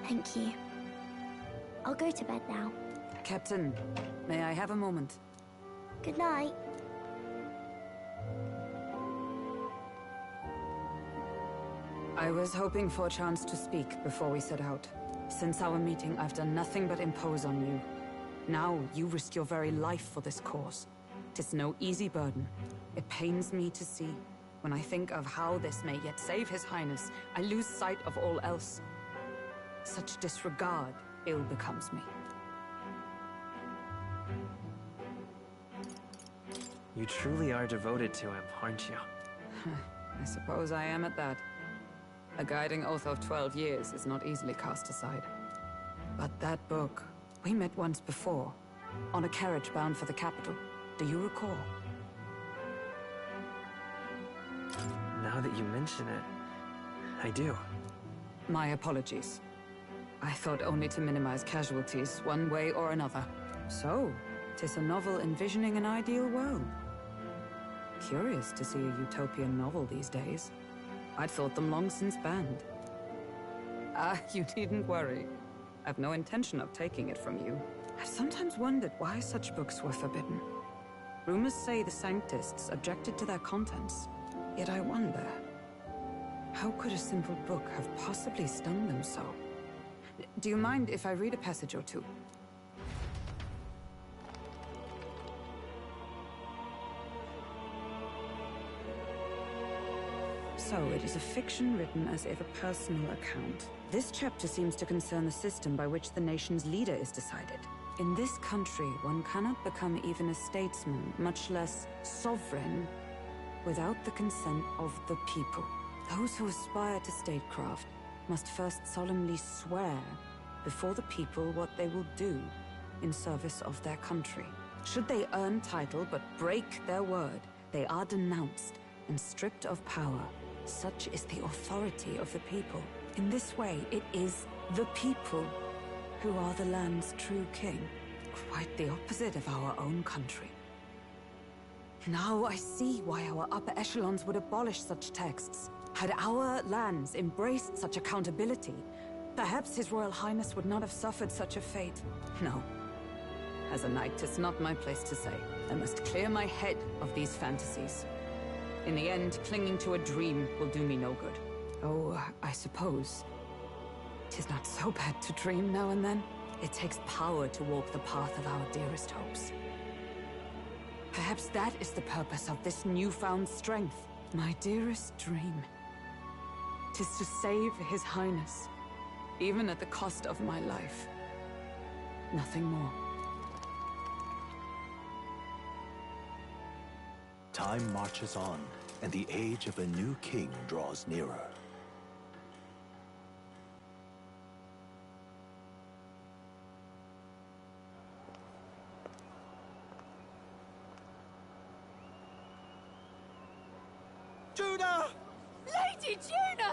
thank you. I'll go to bed now. Captain, may I have a moment? Good night. I was hoping for a chance to speak before we set out. Since our meeting, I've done nothing but impose on you. Now, you risk your very life for this cause. 'Tis no easy burden. It pains me to see. When I think of how this may yet save His Highness, I lose sight of all else. Such disregard ill becomes me. You truly are devoted to him, aren't you? I suppose I am at that. A guiding oath of 12 years is not easily cast aside. But that book, we met once before, on a carriage bound for the capital. Do you recall? Now that you mention it, I do. My apologies. I thought only to minimize casualties, one way or another. So, 'tis a novel envisioning an ideal world. Curious to see a utopian novel these days. I'd thought them long since banned. Ah, you needn't worry. I've no intention of taking it from you. I've sometimes wondered why such books were forbidden. Rumors say the Sanctists objected to their contents. Yet I wonder, how could a simple book have possibly stung them so? Do you mind if I read a passage or two? So, it is a fiction written as if a personal account. This chapter seems to concern the system by which the nation's leader is decided. In this country, one cannot become even a statesman, much less sovereign, without the consent of the people. Those who aspire to statecraft must first solemnly swear before the people what they will do in service of their country. Should they earn title but break their word, they are denounced and stripped of power. Such is the authority of the people. In this way, it is the people who are the land's true king. Quite the opposite of our own country. Now I see why our upper echelons would abolish such texts. Had our lands embraced such accountability, perhaps His Royal Highness would not have suffered such a fate. No. As a knight, 'tis not my place to say. I must clear my head of these fantasies. In the end, clinging to a dream will do me no good. Oh, I suppose 'tis not so bad to dream now and then. It takes power to walk the path of our dearest hopes. Perhaps that is the purpose of this newfound strength. My dearest dream. 'Tis to save His Highness, even at the cost of my life. Nothing more. Time marches on, and the age of a new king draws nearer. Juna! Lady Juna!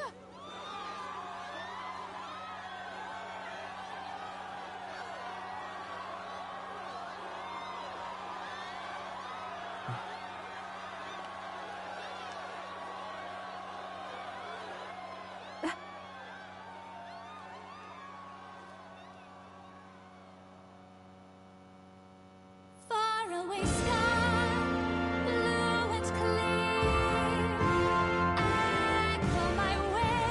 Faraway sky, blue and clear. Echo my way.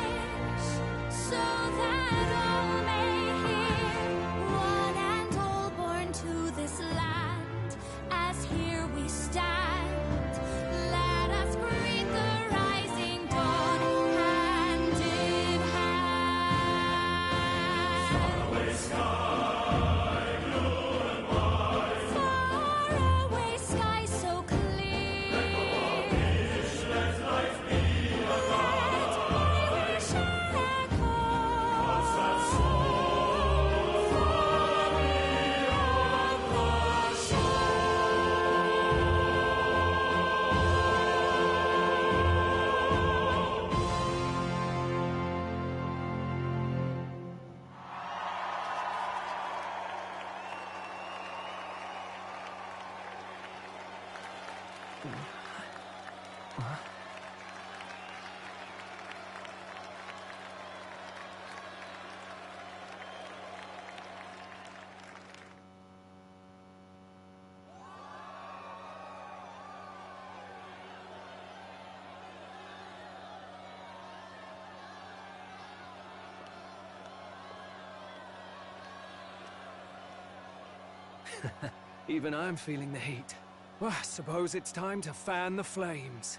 Even I'm feeling the heat. Well, I suppose it's time to fan the flames.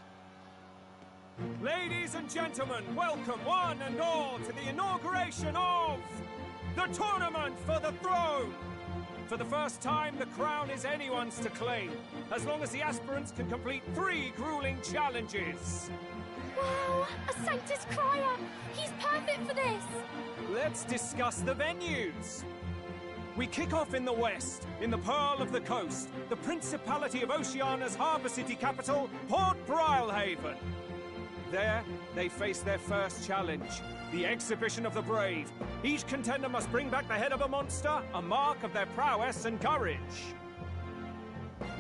Ladies and gentlemen, welcome one and all to the inauguration of the Tournament for the Throne! For the first time, the crown is anyone's to claim, as long as the aspirants can complete 3 grueling challenges. Wow! A Sanctus Crier! He's perfect for this! Let's discuss the venues. We kick off in the west, in the Pearl of the Coast, the Principality of Oceania's harbour city capital, Port Brilehaven. There, they face their first challenge, the Exhibition of the Brave. Each contender must bring back the head of a monster, a mark of their prowess and courage.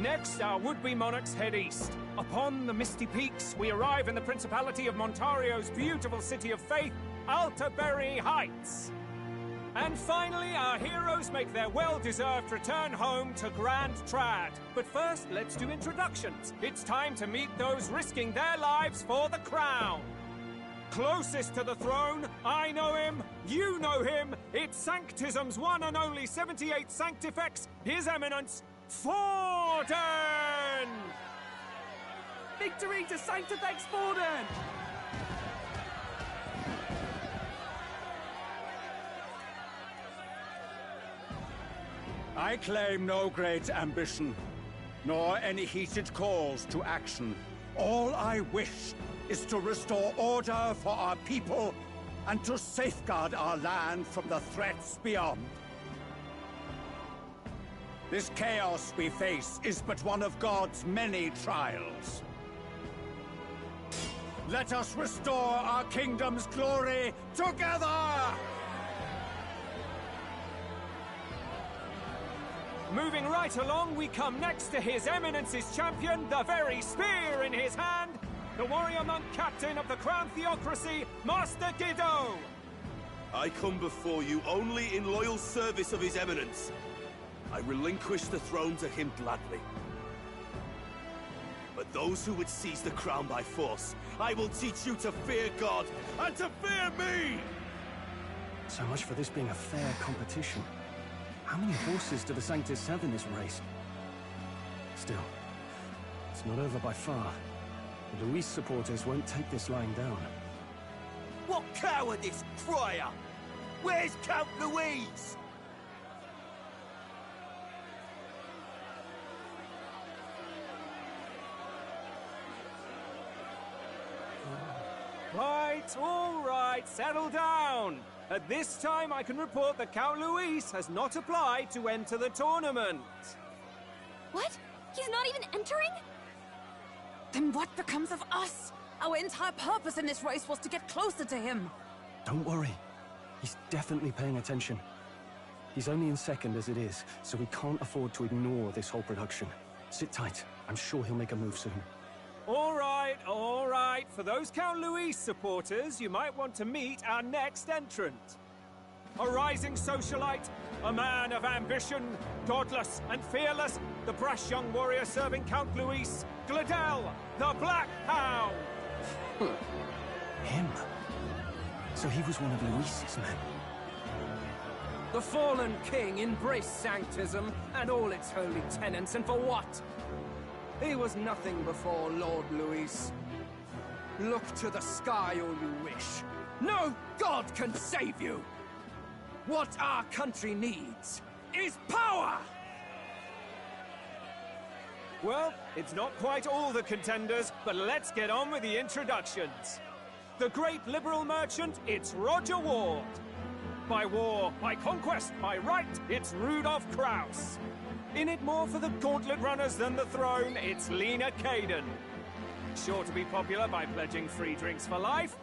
Next, our would-be monarchs head east. Upon the misty peaks, we arrive in the Principality of Montario's beautiful city of faith, Altaberry Heights. And finally, our heroes make their well-deserved return home to Grand Trad. But first, let's do introductions. It's time to meet those risking their lives for the crown. Closest to the throne, I know him, you know him. It's Sanctism's one and only 78 Sanctifex, His Eminence, Forden! Victory to Sanctifex Forden! I claim no great ambition, nor any heated calls to action. All I wish is to restore order for our people and to safeguard our land from the threats beyond. This chaos we face is but one of God's many trials. Let us restore our kingdom's glory together! Moving right along, we come next to His Eminence's champion, the very spear in his hand, the warrior monk captain of the Crown Theocracy, Master Giddo! I come before you only in loyal service of His Eminence. I relinquish the throne to him gladly. But those who would seize the crown by force, I will teach you to fear God and to fear me! So much for this being a fair competition. How many horses do the Sanctus have in this race? Still, it's not over by far. The Luis supporters won't take this lying down. What cowardice, Crier! Where's Count Louise? All right, settle down. At this time, I can report that Count Luis has not applied to enter the tournament. What? He's not even entering? Then what becomes of us? Our entire purpose in this race was to get closer to him. Don't worry. He's definitely paying attention. He's only in second as it is, so we can't afford to ignore this whole production. Sit tight. I'm sure he'll make a move soon. All right, all right. For those Count Luis supporters, you might want to meet our next entrant. A rising socialite, a man of ambition, godless and fearless, the brash young warrior serving Count Luis, Gladel, the Black Hound. Him? So he was one of Luis's men. The fallen king embraced Sanctism and all its holy tenets, and for what? He was nothing before Lord Luis. Look to the sky all you wish. No god can save you! What our country needs is power! Well, it's not quite all the contenders, but let's get on with the introductions. The great liberal merchant, it's Roger Ward. By war, by conquest, by right, it's Rudolph Krauss. In it more for the gauntlet runners than the throne, it's Lena Caden. Sure to be popular by pledging free drinks for life,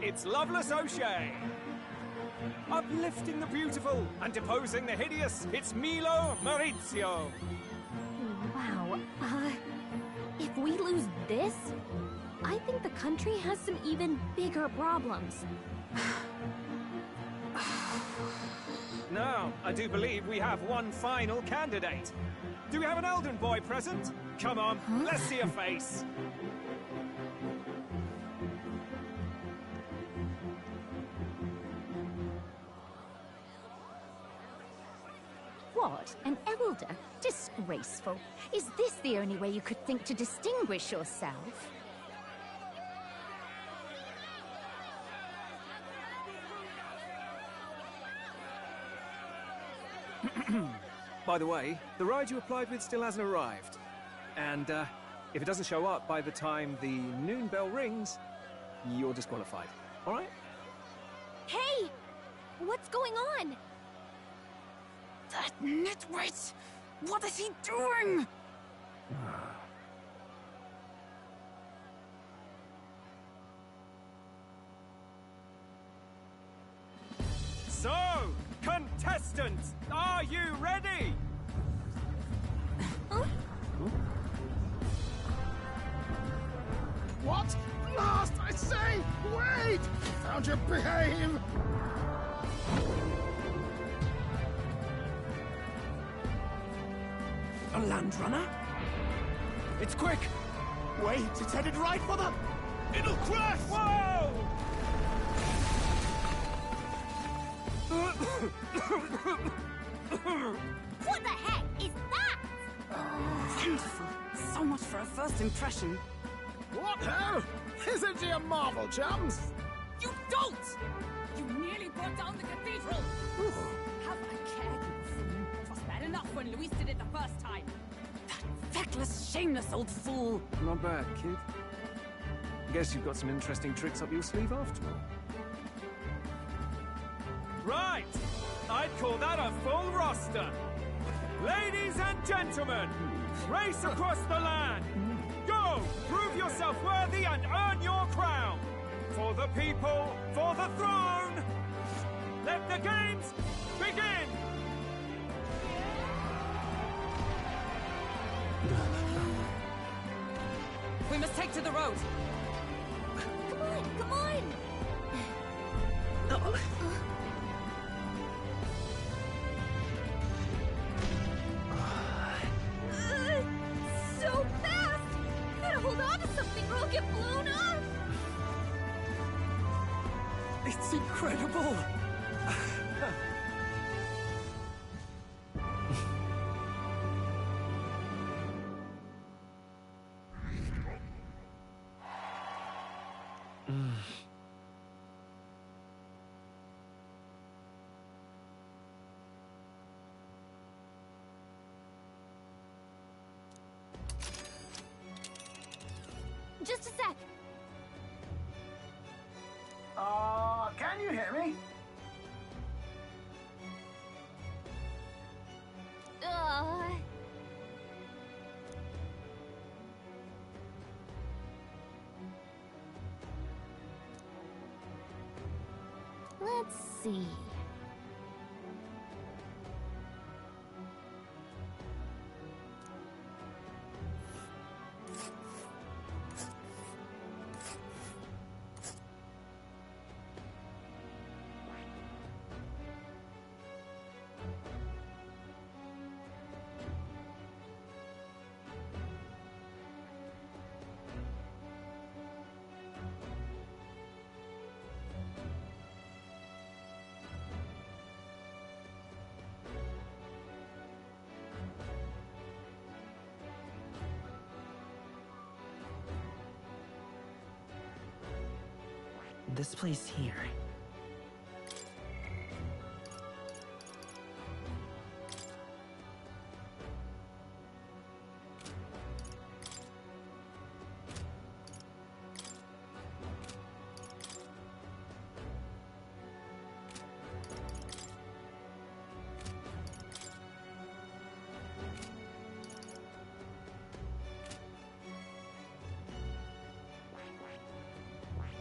it's Loveless O'Shea. Uplifting the beautiful and deposing the hideous, it's Milo Maurizio. Wow, if this, I think the country has some even bigger problems. Now, I do believe we have one final candidate. Do we have an Elden boy present? Come on, let's see a face. What? An elder? Disgraceful. Is this the only way you could think to distinguish yourself? By the way, the ride you applied with still hasn't arrived. And, if it doesn't show up by the time the noon bell rings, you're disqualified. All right? Hey! What's going on? That nitwit! What is he doing? So, contestants, are you ready? What? Last, I say! Wait! Don't you behave! A land runner? It's quick! Wait, it's headed right for the... It'll crash! Whoa! What the heck is that? Wonderful. So much for a first impression. What hell? Isn't he a marvel, chums? You don't! You nearly brought down the cathedral! Have a care, you fool. It was bad enough when Luis did it the first time. Feckless, shameless old fool. Not bad, kid. Guess you've got some interesting tricks up your sleeve after all. Right! I'd call that a full roster. Ladies and gentlemen, race across the land. Go! Prove yourself worthy and earn your crown. For the people, for the throne. Let the games begin! We must take to the road. Come on, come on! So fast! Gotta hold on to something or I'll get blown up! It's incredible! Just a sec. Can you hear me? Let's see. This place here.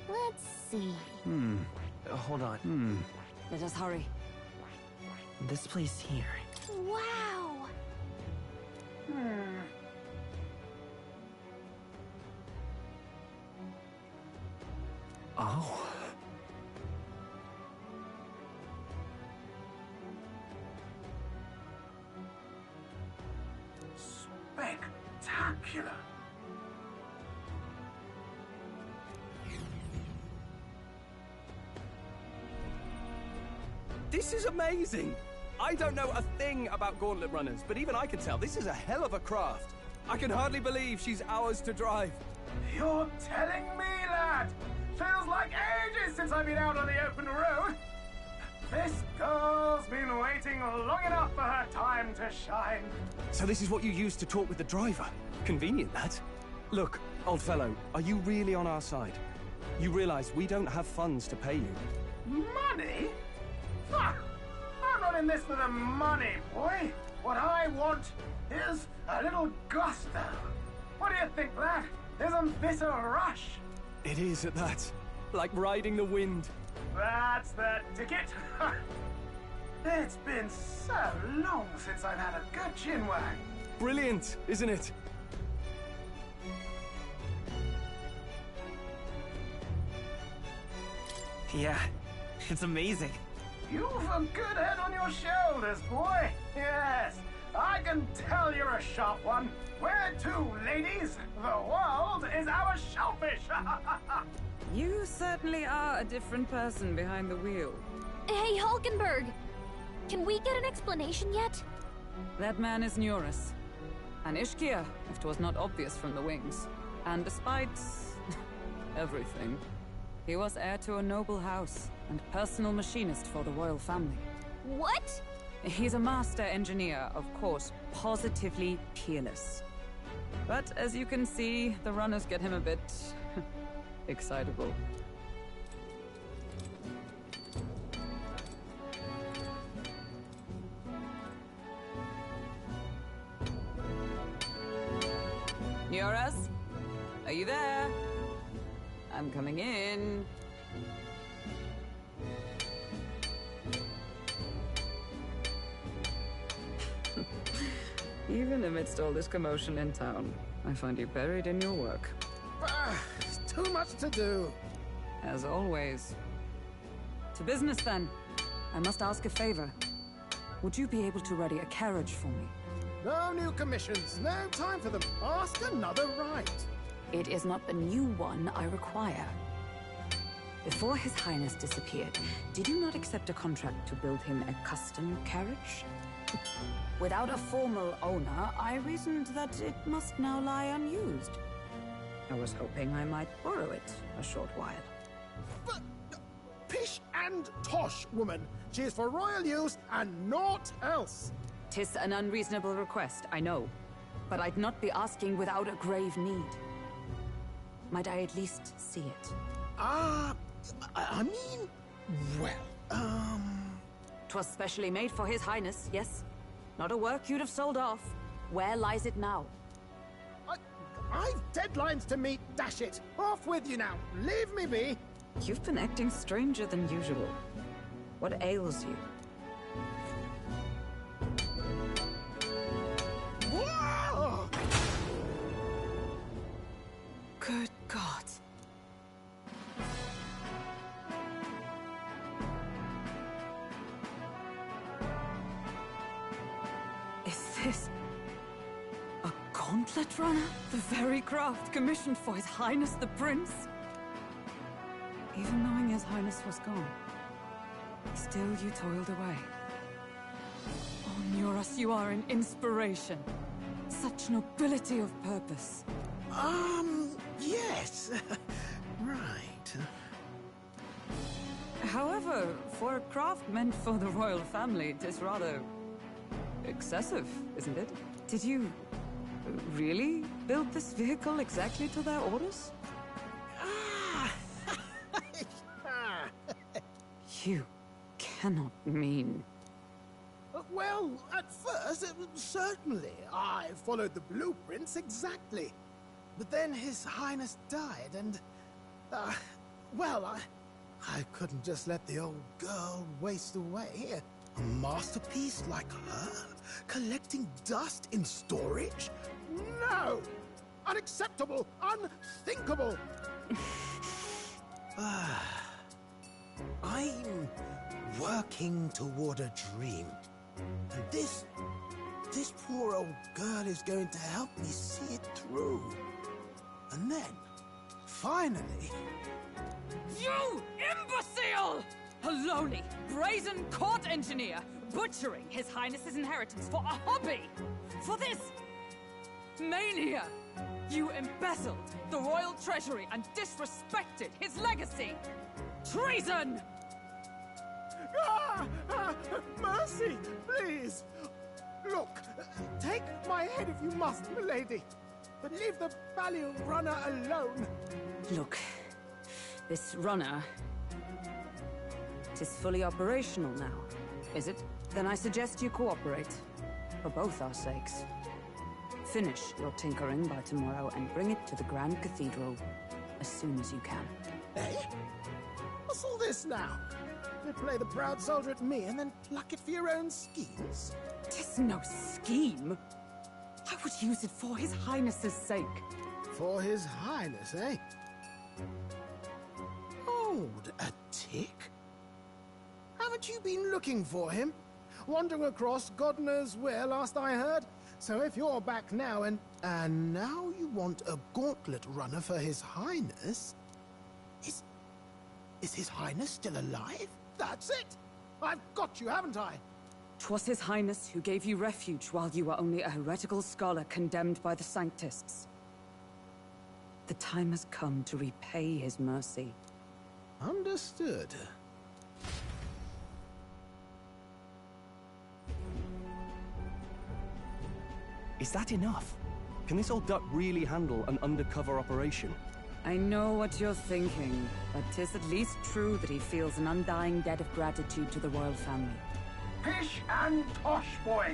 Let's see. Hold on. Let us hurry. This place here. Wow! Oh. Spectacular. This is amazing! I don't know a thing about gauntlet runners, but even I can tell this is a hell of a craft. I can hardly believe she's ours to drive. You're telling me, lad? Feels like ages since I've been out on the open road. This girl's been waiting long enough for her time to shine. So this is what you used to talk with the driver? Convenient, that. Look, old fellow, are you really on our side? You realize we don't have funds to pay you. Money? Fuck! I'm not in this for the money, boy. What I want is a little gusto. What do you think, lad? Isn't this a rush? It is at that. Like riding the wind. That's the ticket. It's been so long since I've had a good chinwag. Brilliant, isn't it? Yeah, it's amazing. You've a good head on your shoulders, boy. Yes, I can tell you're a sharp one. Where to, ladies? The world is our shellfish. You certainly are a different person behind the wheel. Hey, Hulkenberg! Can we get an explanation yet? That man is Neurus. An Ishkia, if 'twas not obvious from the wings. And despite everything, he was heir to a noble house and personal machinist for the royal family. What? He's a master engineer, of course, positively peerless. But as you can see, the runners get him a bit excitable. Neurus? Are you there? I'm coming in. Even amidst all this commotion in town, I find you buried in your work. Too much to do. As always. To business, then. I must ask a favor. Would you be able to ready a carriage for me? No new commissions. No time for them. Ask another right. It is not the new one I require. Before His Highness disappeared, did you not accept a contract to build him a custom carriage? Without a formal owner, I reasoned that it must now lie unused. I was hoping I might borrow it a short while. But pish and tosh, woman. She is for royal use and naught else. 'Tis an unreasonable request, I know. But I'd not be asking without a grave need. Might I at least see it? I mean, well, 'Twas specially made for His Highness, yes? Not a work you'd have sold off. Where lies it now? I've deadlines to meet, dash it. Off with you now. Leave me be. You've been acting stranger than usual. What ails you? Whoa! Good God. Is this a gauntlet runner? The very craft commissioned for His Highness the Prince? Even knowing His Highness was gone, still you toiled away. Oh, Neurus, you are an inspiration. Such nobility of purpose. Yes. Right. However, for a craft meant for the royal family, it is rather excessive, isn't it? Did you really build this vehicle exactly to their orders? You cannot mean... Well, at first, certainly. I followed the blueprints exactly. But then His Highness died, and... well, I couldn't just let the old girl waste away. A masterpiece like her? Collecting dust in storage? No! Unacceptable! Unthinkable! I'm working toward a dream. And this poor old girl is going to help me see it through. And then, finally... You imbecile! A lowly, brazen court engineer, butchering His Highness's inheritance for a hobby! For this... mania! You embezzled the royal treasury and disrespected his legacy! Treason! Mercy, please! Look, take my head if you must, milady. But leave the Balliol runner alone. Look, this runner... it is fully operational now, is it? Then I suggest you cooperate, for both our sakes. Finish your tinkering by tomorrow and bring it to the Grand Cathedral as soon as you can. Eh? What's all this now? You play the proud soldier at me and then pluck it for your own schemes? Tis no scheme. I would use it for His Highness's sake. For His Highness, eh? Hold a tick. Haven't you been looking for him? Wandering across God knows where, last I heard. So if you're back now and now you want a gauntlet runner for His Highness? Is His Highness still alive? That's it! I've got you, haven't I? 'Twas His Highness who gave you refuge while you were only a heretical scholar condemned by the Sanctists. The time has come to repay his mercy. Understood. Is that enough? Can this old duck really handle an undercover operation? I know what you're thinking, but 'tis at least true that he feels an undying debt of gratitude to the royal family. Pish and tosh, boy.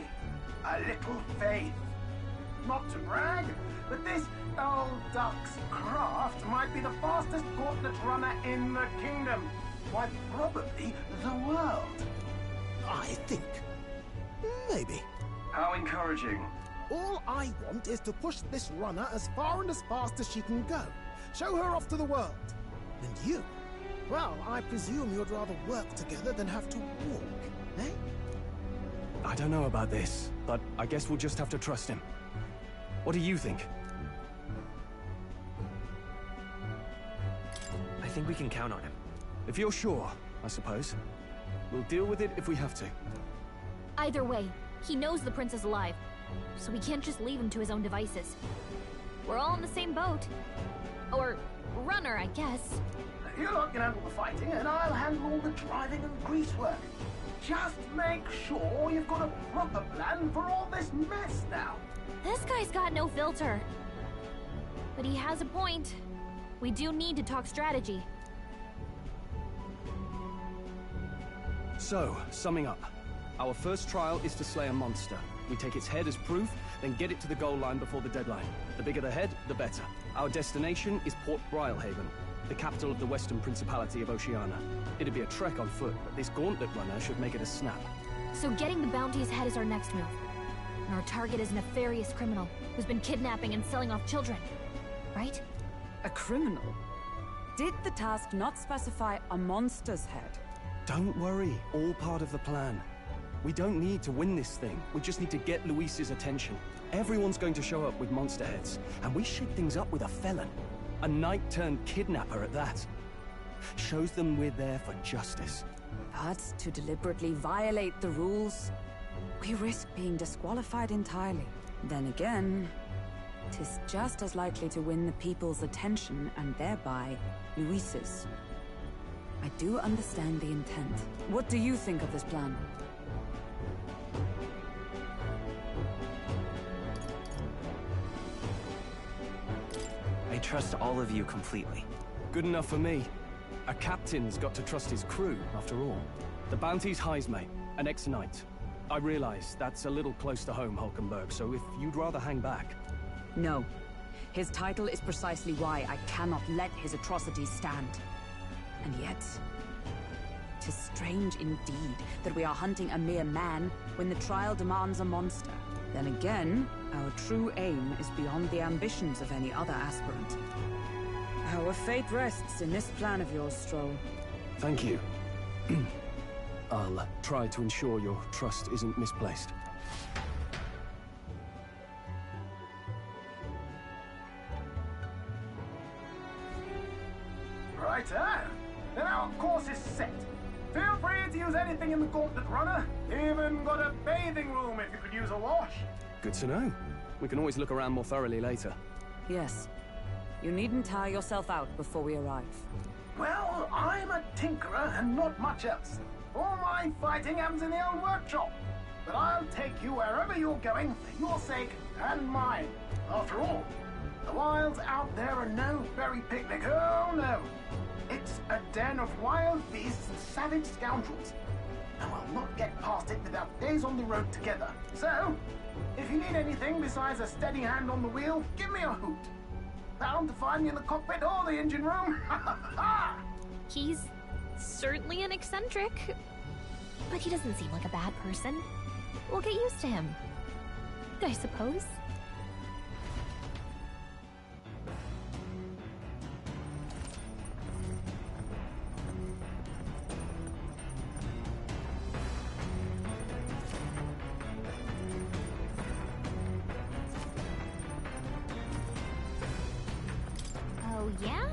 A little faith. Not to brag, but this old duck's craft might be the fastest gauntlet runner in the kingdom. Why, probably the world. I think. Maybe. How encouraging. All I want is to push this runner as far and as fast as she can go. Show her off to the world. And you? Well, I presume you'd rather work together than have to walk, eh? I don't know about this, but I guess we'll just have to trust him. What do you think? I think we can count on him. If you're sure, I suppose. We'll deal with it if we have to. Either way, he knows the prince is alive, so we can't just leave him to his own devices. We're all in the same boat. Or runner, I guess. You lot can handle the fighting, and I'll handle all the driving and grease work. Just make sure you've got a proper plan for all this mess now. This guy's got no filter. But he has a point. We do need to talk strategy. So, summing up. Our first trial is to slay a monster. We take its head as proof, then get it to the goal line before the deadline. The bigger the head, the better. Our destination is Port Brylehaven, the capital of the Western Principality of Oceania. It'd be a trek on foot, but this gauntlet runner should make it a snap. So getting the bounty's head is our next move. And our target is a nefarious criminal who's been kidnapping and selling off children. Right? A criminal? Did the task not specify a monster's head? Don't worry, all part of the plan. We don't need to win this thing. We just need to get Luis's attention. Everyone's going to show up with monster heads, and we shake things up with a felon. A knight-turned-kidnapper at that. Shows them we're there for justice. But to deliberately violate the rules, we risk being disqualified entirely. Then again, 'tis just as likely to win the people's attention and thereby Luis's. I do understand the intent. What do you think of this plan? I trust all of you completely. Good enough for me. A captain's got to trust his crew, after all. The bounty's Heismay, an ex-knight. I realize that's a little close to home, Hulkenberg, so if you'd rather hang back... No. His title is precisely why I cannot let his atrocities stand. And yet... 'tis strange indeed that we are hunting a mere man when the trial demands a monster. Then again, our true aim is beyond the ambitions of any other aspirant. Our fate rests in this plan of yours, Stroll. Thank you. I'll try to ensure your trust isn't misplaced. Righto. Then our course is set. Feel free to use anything in the Gauntlet Runner. Even got a bathing room if you could use a wash. Good to know. We can always look around more thoroughly later. Yes. You needn't tire yourself out before we arrive. Well, I'm a tinkerer and not much else. All my fighting happens in the old workshop. But I'll take you wherever you're going for your sake and mine. After all, the wilds out there are no fairy picnic. Oh, no. It's a den of wild beasts and savage scoundrels. And we'll not get past it without days on the road together. So, if you need anything besides a steady hand on the wheel, give me a hoot. Bound to find me in the cockpit or the engine room. He's certainly an eccentric, but he doesn't seem like a bad person. We'll get used to him, I suppose. Oh, yeah?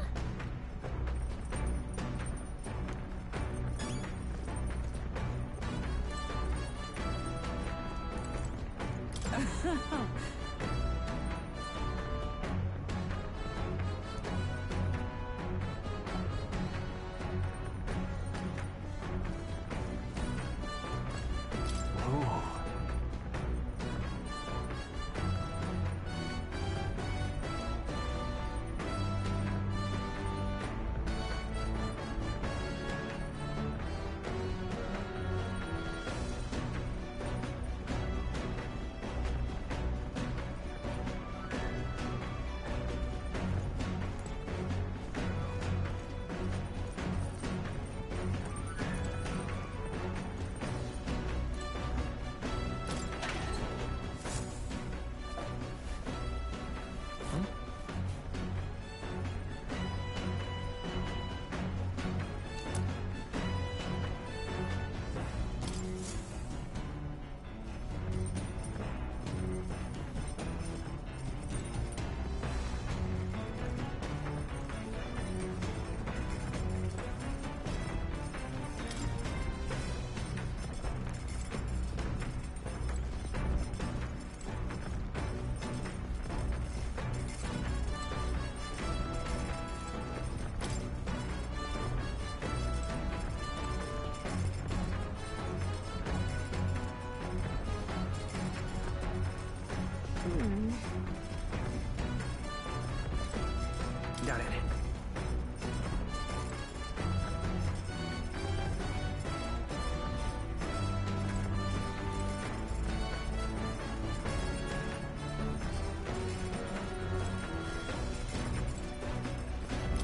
Got it.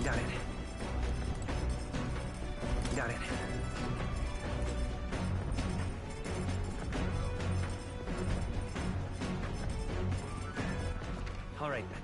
Got it. Got it. All right, then.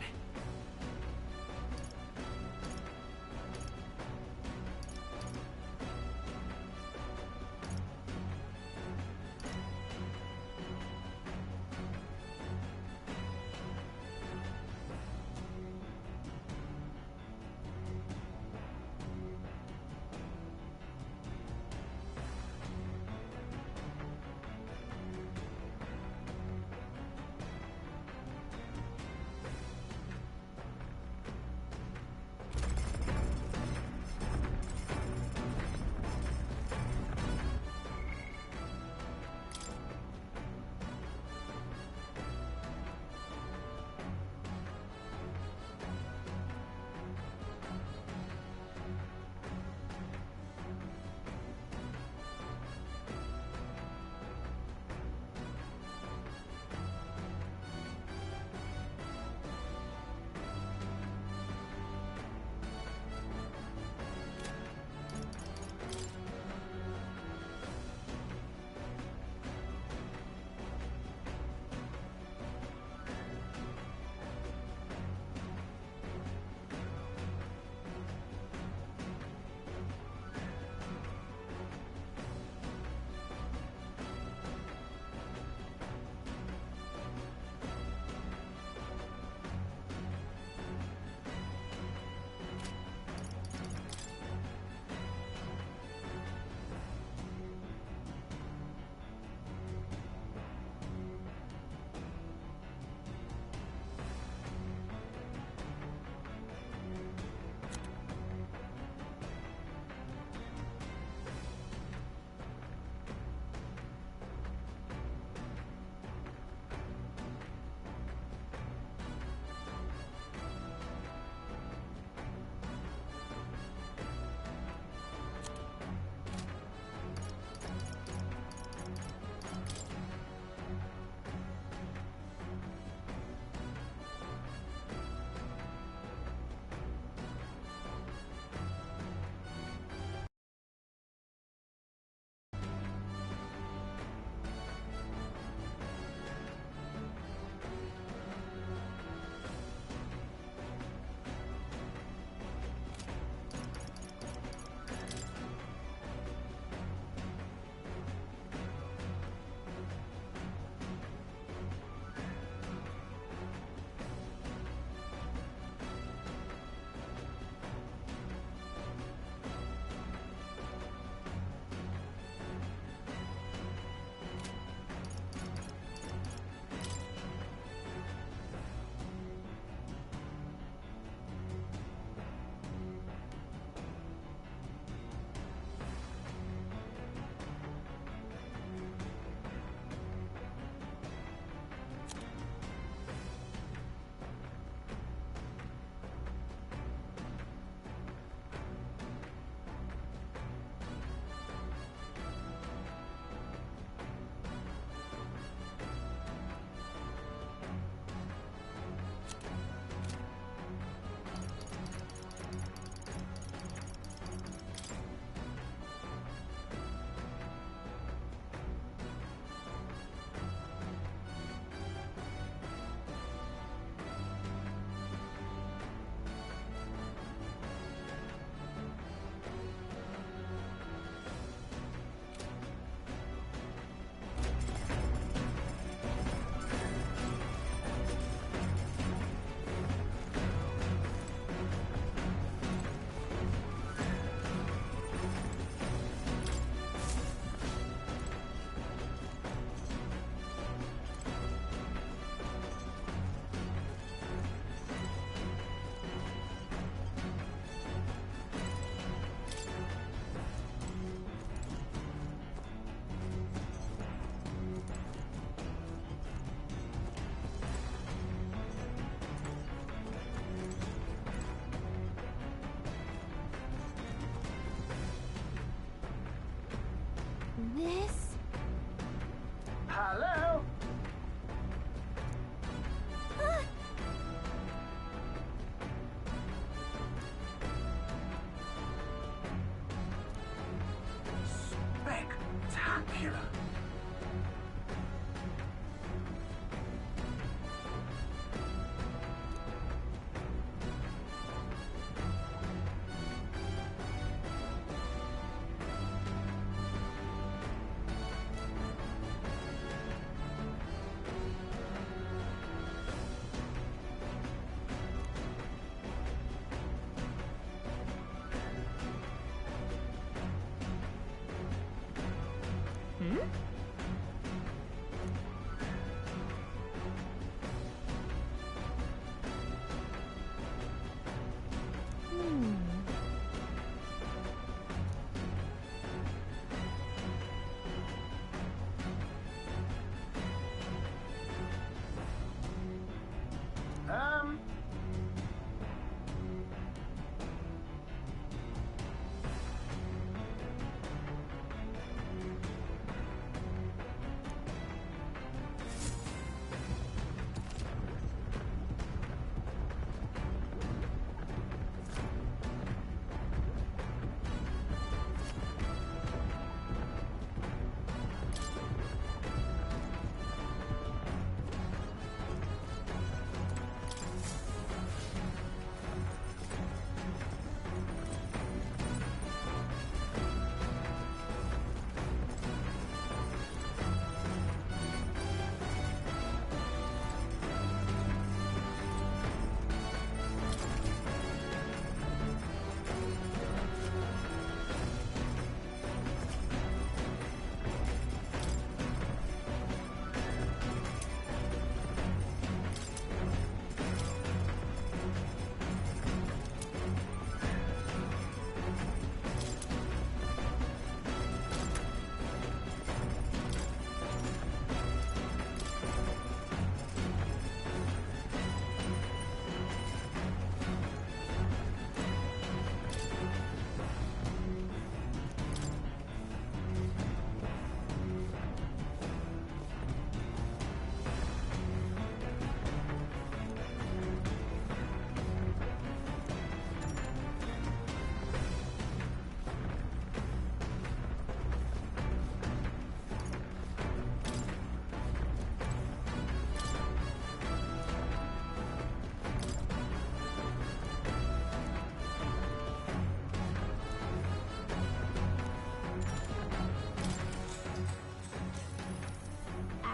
Kira.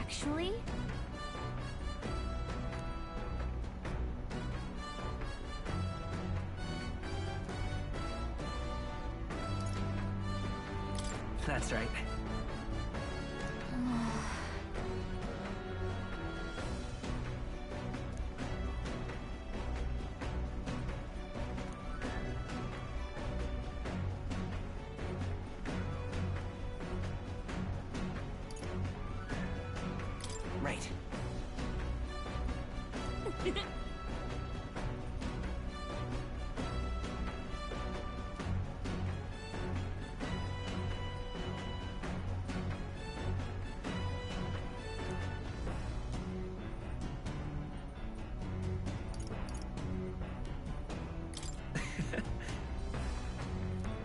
Actually? That's right. Right.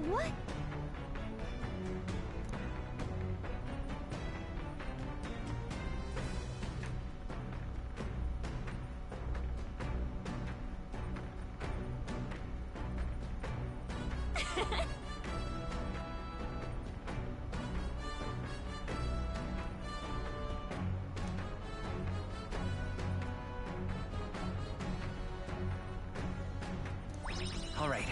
What? All right.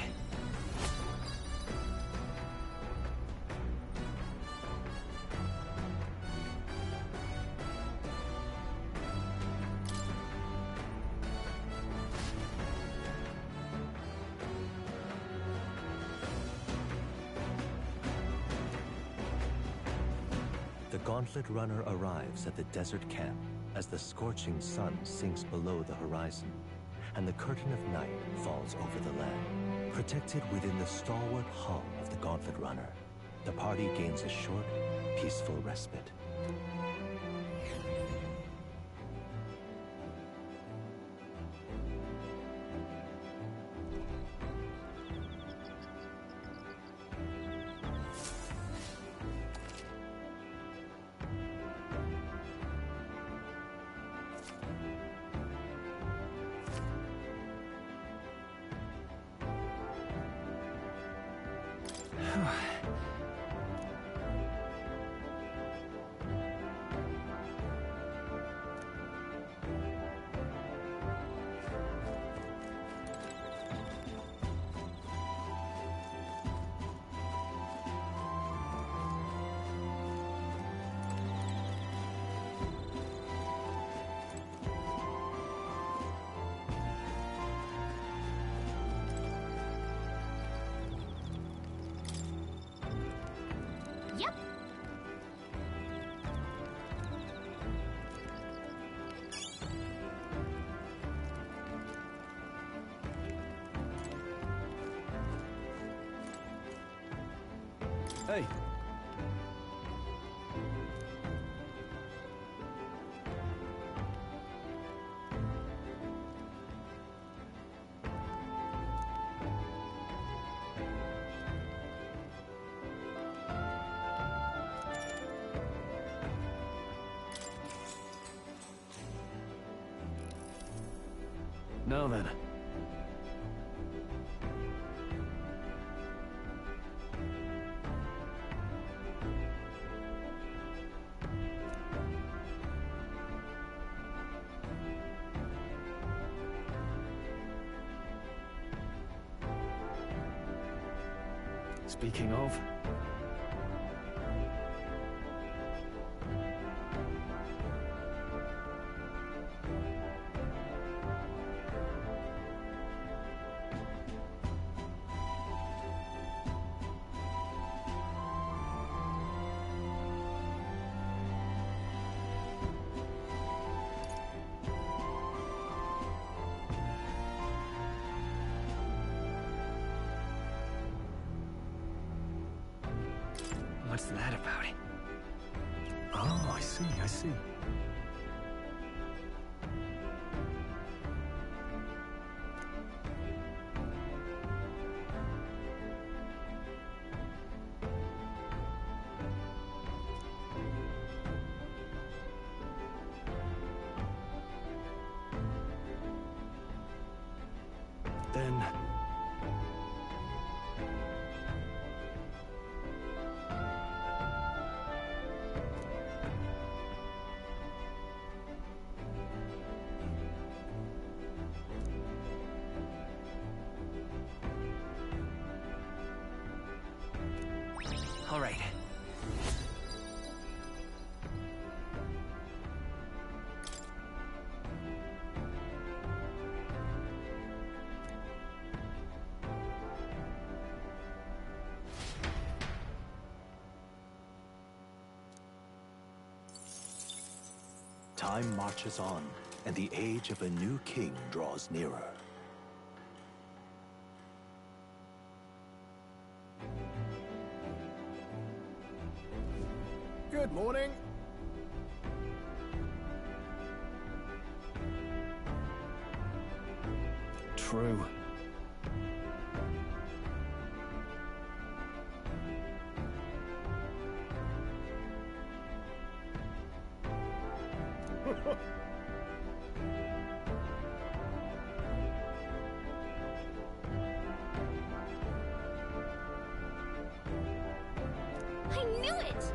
The Gauntlet Runner arrives at the desert camp as the scorching sun sinks below the horizon, and the curtain of night falls over the land. Protected within the stalwart hull of the Gauntlet Runner, the party gains a short, peaceful respite. Hey. Now then. Speaking of... What's that about? Oh, I see, I see. Then... All right. Time marches on, and the age of a new king draws nearer. Good morning. True. I knew it!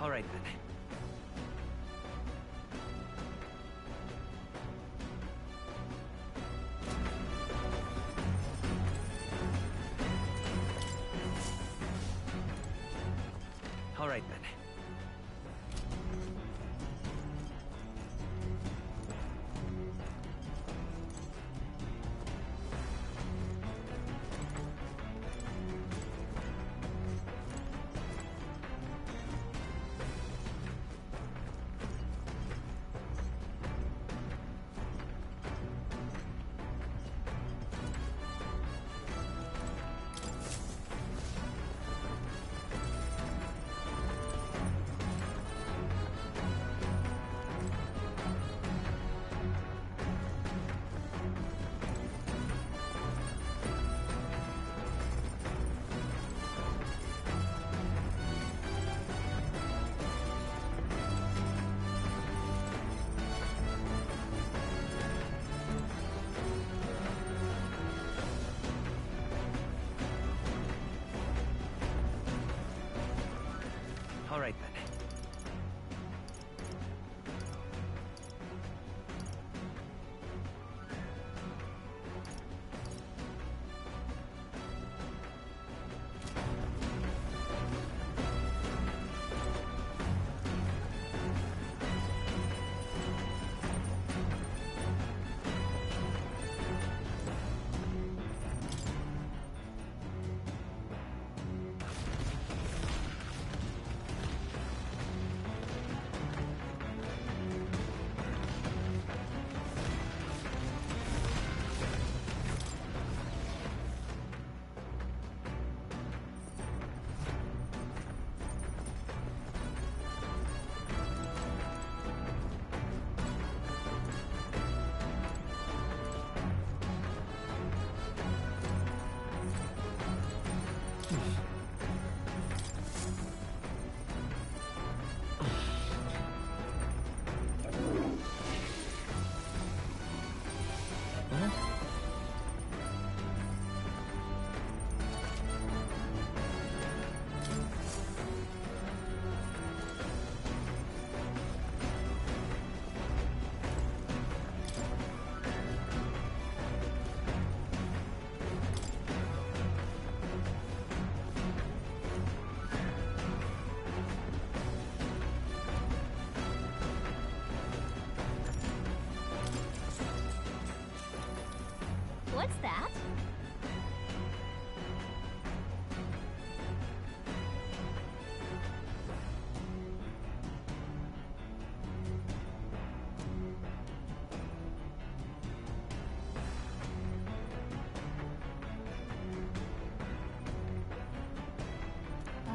All right, then. All right, then. right then. What's that?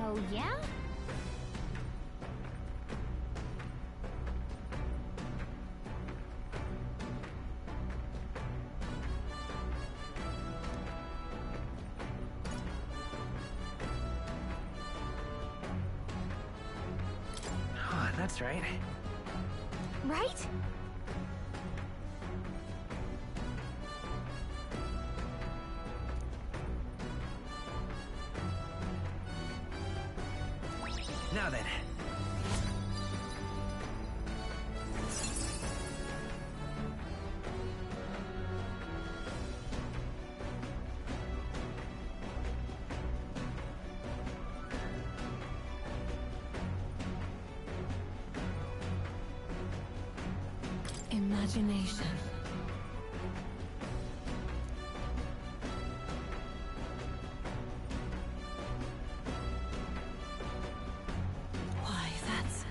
Oh, yeah? Oh, that's right. Right? Now then. Imagination. Why, that's...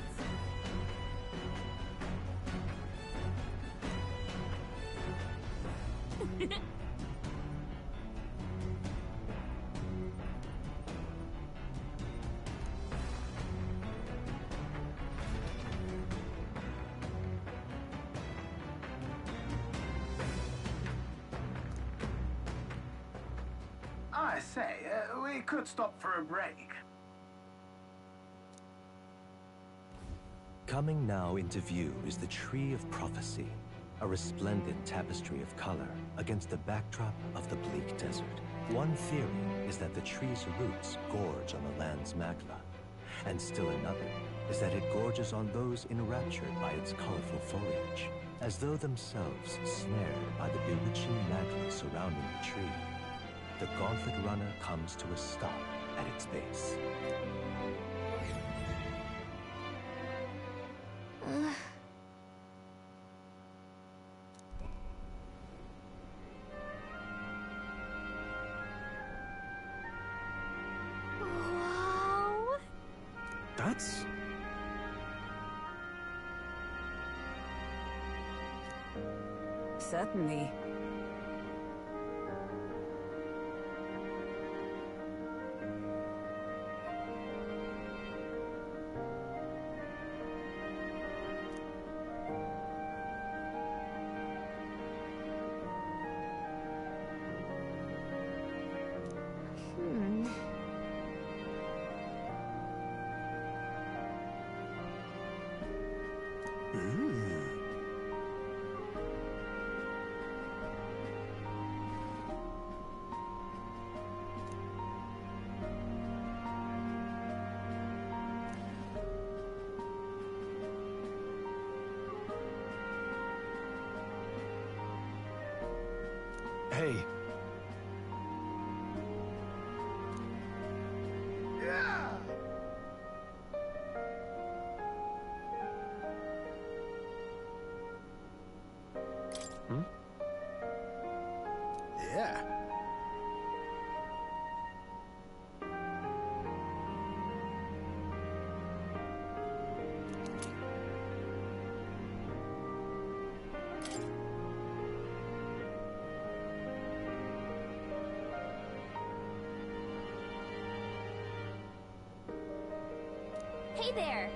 I say, we could stop for a break. Coming now into view is the Tree of Prophecy, a resplendent tapestry of color against the backdrop of the bleak desert. One theory is that the tree's roots gorge on the land's magma, and still another is that it gorges on those enraptured by its colorful foliage, as though themselves snared by the bewitching magma surrounding the tree. The Gauntlet Runner comes to a stop at its base. Wow. That's... Certainly. Hey. Yeah! Hmm? Yeah. Hey there!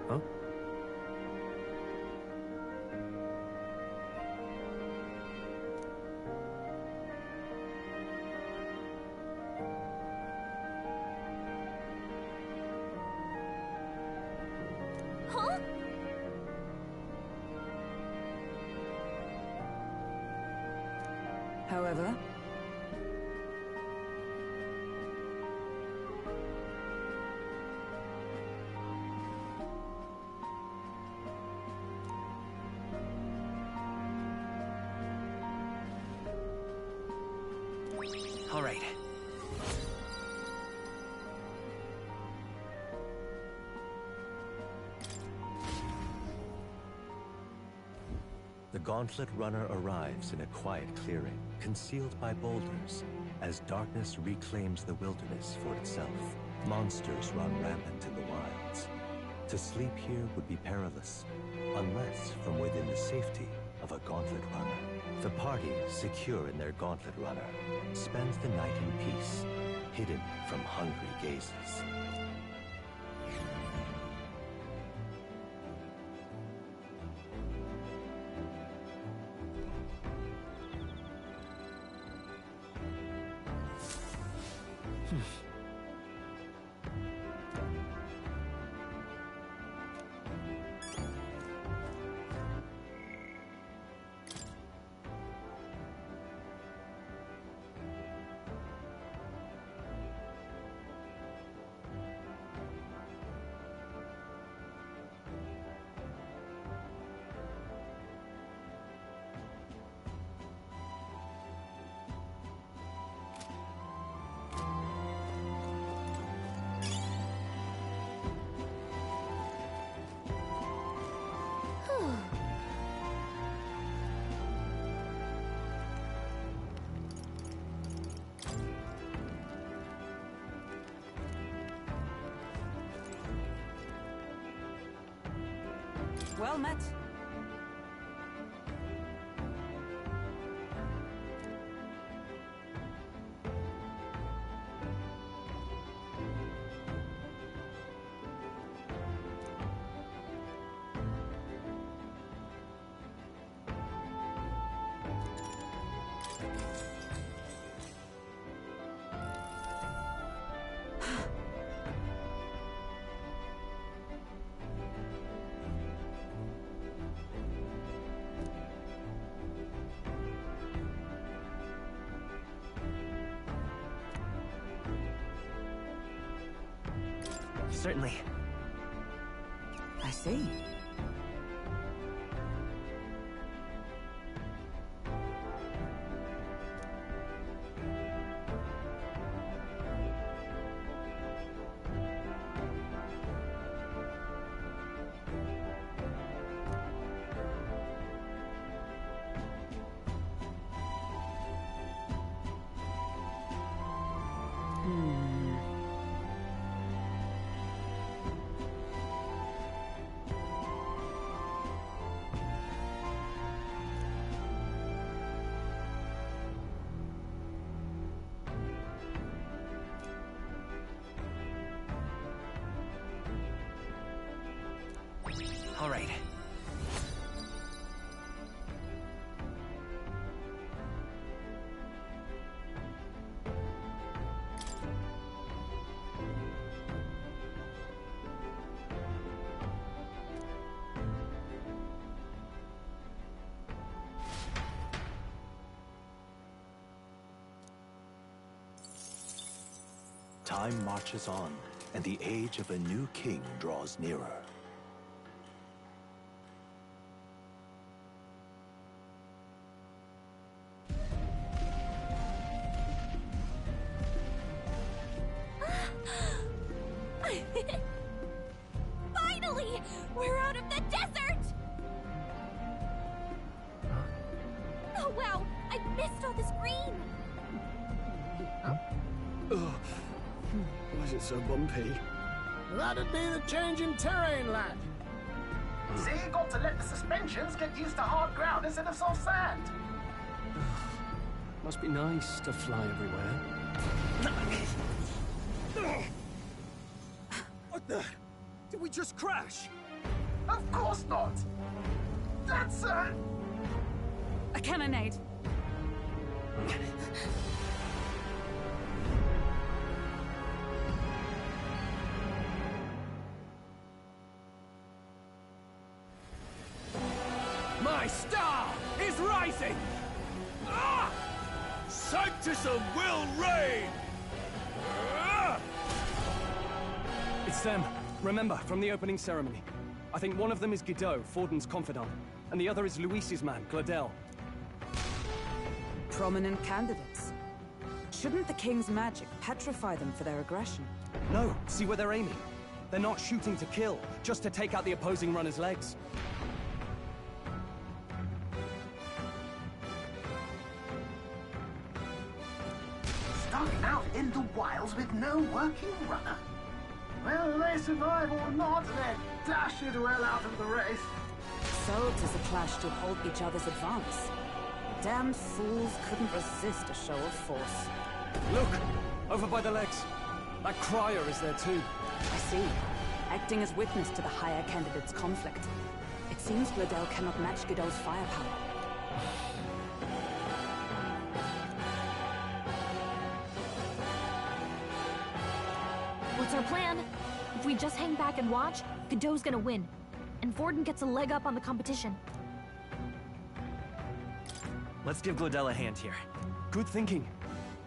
Huh? Huh? However, All right. The Gauntlet Runner arrives in a quiet clearing, concealed by boulders, as darkness reclaims the wilderness for itself. Monsters run rampant in the wilds. To sleep here would be perilous, unless from within the safety of a Gauntlet Runner. The party, secure in their Gauntlet Runner, spends the night in peace, hidden from hungry gazes. well met. Certainly. I see. All right. Time marches on, and the age of a new king draws nearer. Finally! We're out of the desert! Oh wow! I missed all this green! Oh, why is it so bumpy? That'd be the change in terrain, lad. See, you got to let the suspensions get used to hard ground instead of soft sand. Must be nice to fly everywhere. What the? Did we just crash? Of course not. That's a cannonade. My star is rising! Ah! Sanctism will reign! Ah! It's them. Remember, from the opening ceremony. I think one of them is Guido, Forden's confidant, and the other is Luis's man, Gladel. Prominent candidates. Shouldn't the king's magic petrify them for their aggression? No, see where they're aiming. They're not shooting to kill, just to take out the opposing runner's legs. stuck out in the wilds with no working runner. Whether they survive or not, they're dashed well out of the race. So 'tis a clash to halt each other's advance. Damned fools couldn't resist a show of force. Look! Over by the legs. That crier is there too. I see. Acting as witness to the higher candidate's conflict. It seems Gladel cannot match Guido's firepower. What's our plan? If we just hang back and watch, Godot's gonna win. And Forden gets a leg up on the competition. Let's give Gladel a hand here. Good thinking.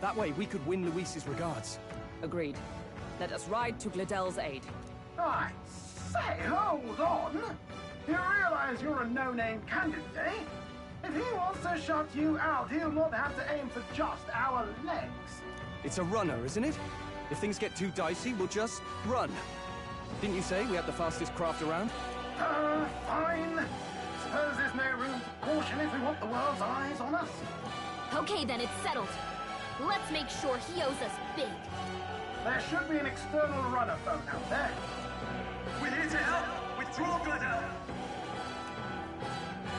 That way we could win Luis's regards. Agreed. Let us ride to Gladel's aid. I say, hold on! You realize you're a no-name candidate, eh? If he wants to shut you out, he'll not have to aim for just our legs. It's a runner, isn't it? If things get too dicey, we'll just run. Didn't you say we had the fastest craft around? Fine. Suppose there's no room for caution if we want the world's eyes on us. Okay then, it's settled. Let's make sure he owes us big. There should be an external runner phone out there. We're here to help! Withdraw, Gladel!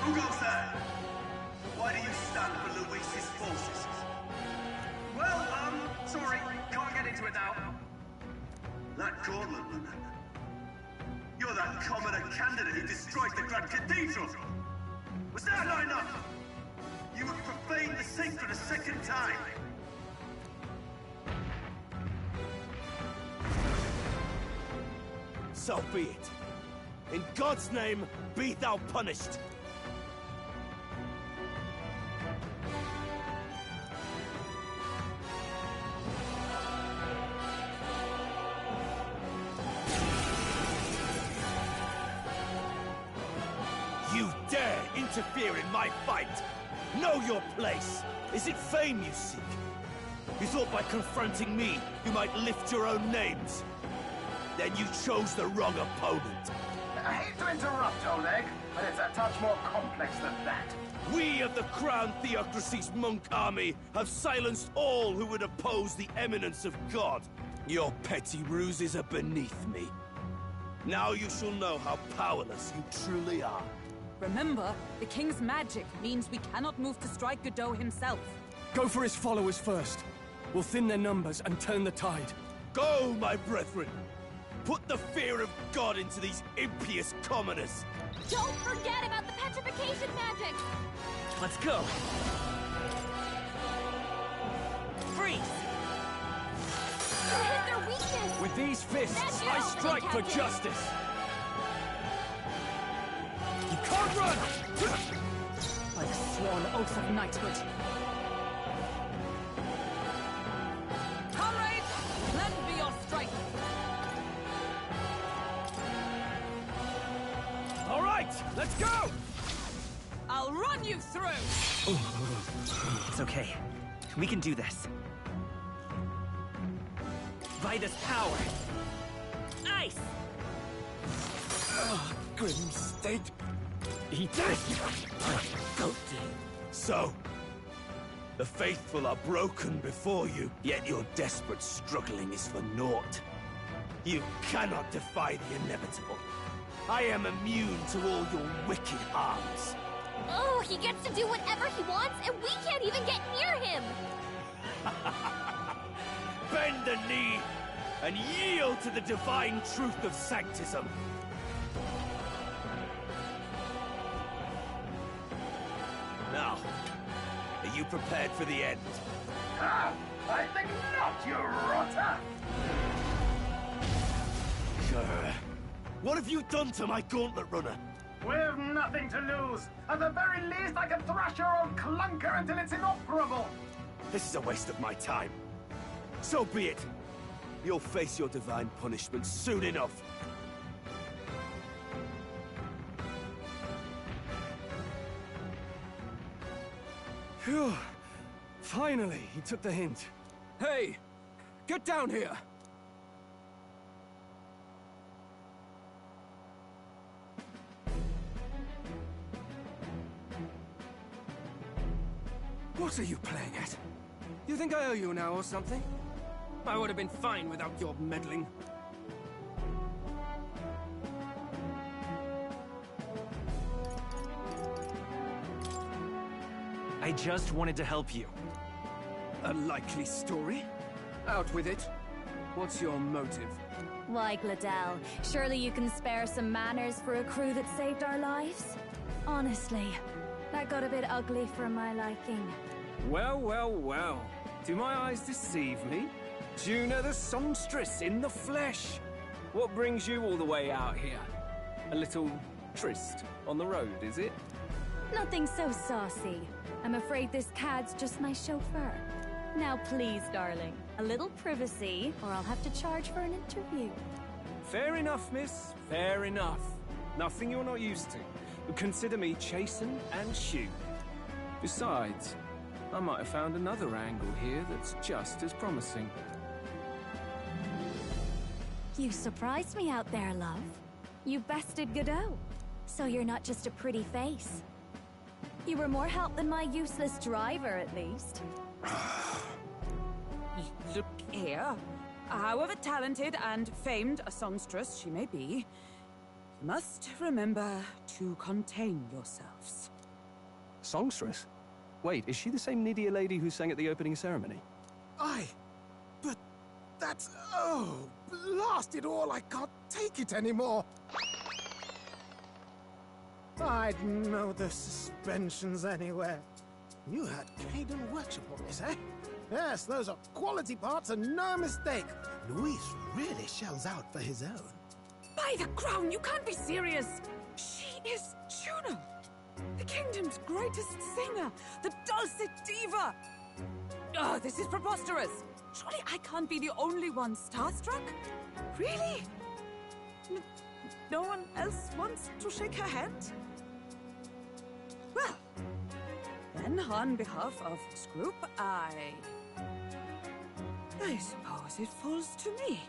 Who goes there? Why do you stand for Luis's forces? Well, sorry, can't get into it now. That Cornland runner. You're that commoner candidate who destroyed the Grand Cathedral! Was that not enough? You would profane the sacred a second time! So be it. In God's name, be thou punished. You dare interfere in my fight! Know your place! Is it fame you seek? You thought by confronting me, you might lift your own names? Then you chose the wrong opponent. I hate to interrupt, Oleg, but it's a touch more complex than that. We of the Crown Theocracy's monk army have silenced all who would oppose the eminence of God. Your petty ruses are beneath me. Now you shall know how powerless you truly are. Remember, the king's magic means we cannot move to strike Godot himself. Go for his followers first. We'll thin their numbers and turn the tide. Go, my brethren! Put the fear of God into these impious commoners! Don't forget about the petrification magic! Let's go! Freeze! You hit their weakness! With these fists, I strike for justice! You can't run! By the sworn oath of knighthood. Comrades, lend me your Let's go! I'll run you through! It's okay. We can do this. By this power. Ice! Grim state. Eat this! Guilty. So, the faithful are broken before you, yet your desperate struggling is for naught. You cannot defy the inevitable. I am immune to all your wicked harms. Oh, he gets to do whatever he wants, and we can't even get near him! Bend the knee and yield to the divine truth of sanctism. Now, are you prepared for the end? Ah, I think not, you rotter! What have you done to my gauntlet runner? We've nothing to lose. At the very least, I can thrash your old clunker until it's inoperable. This is a waste of my time. So be it. You'll face your divine punishment soon enough. Phew. Finally, he took the hint. Hey! Get down here! What are you playing at? You think I owe you now or something? I would have been fine without your meddling. I just wanted to help you. A likely story? Out with it. What's your motive? Why, Gladell, surely you can spare some manners for a crew that saved our lives? Honestly, that got a bit ugly for my liking. Well, well, well. Do my eyes deceive me? Juna the songstress in the flesh. What brings you all the way out here? A little tryst on the road, is it? Nothing so saucy. I'm afraid this cad's just my chauffeur. Now please, darling, a little privacy, or I'll have to charge for an interview. Fair enough, miss. Fair enough. Nothing you're not used to. But consider me chastened and shoed. Besides, I might have found another angle here that's just as promising. You surprised me out there, love. You bested Godot. So you're not just a pretty face. You were more help than my useless driver, at least. Look here. However talented and famed a songstress she may be, you must remember to contain yourselves. Songstress? Wait, is she the same Nidia lady who sang at the opening ceremony? But that's... oh, blast it all, I can't take it anymore. I'd know the suspensions anywhere. You had Caden Workshop on this, eh? Yes, those are quality parts and no mistake. Luis really shells out for his own. By the crown, you can't be serious! She is Juno! The kingdom's greatest singer! The dulcet diva! Oh, this is preposterous! Surely I can't be the only one starstruck? Really? No one else wants to shake her hand? Well, then on behalf of this group, I suppose it falls to me.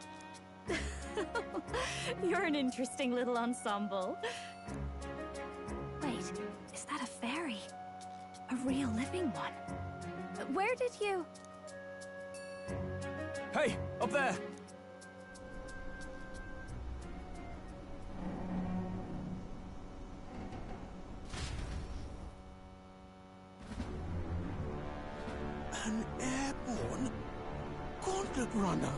You're an interesting little ensemble. Wait, is that a fairy? A real living one? Where did you... Hey, up there! An airborne gauntlet runner.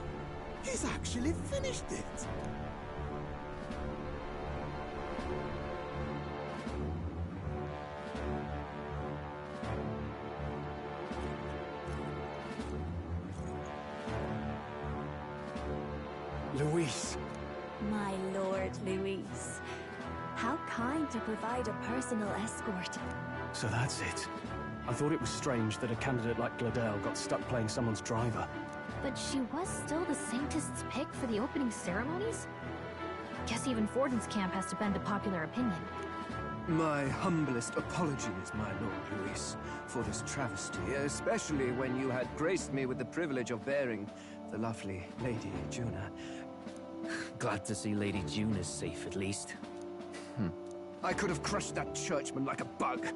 He's actually finished it. Luis. My lord, Luis. How kind to provide a personal escort. So that's it. I thought it was strange that a candidate like Gladell got stuck playing someone's driver. But she was still the Saintist's pick for the opening ceremonies? Guess even Forden's camp has to bend to popular opinion. My humblest apologies, my Lord Luis, for this travesty, especially when you had graced me with the privilege of bearing the lovely Lady Juna. Glad to see Lady Juna's safe, at least. I could have crushed that churchman like a bug.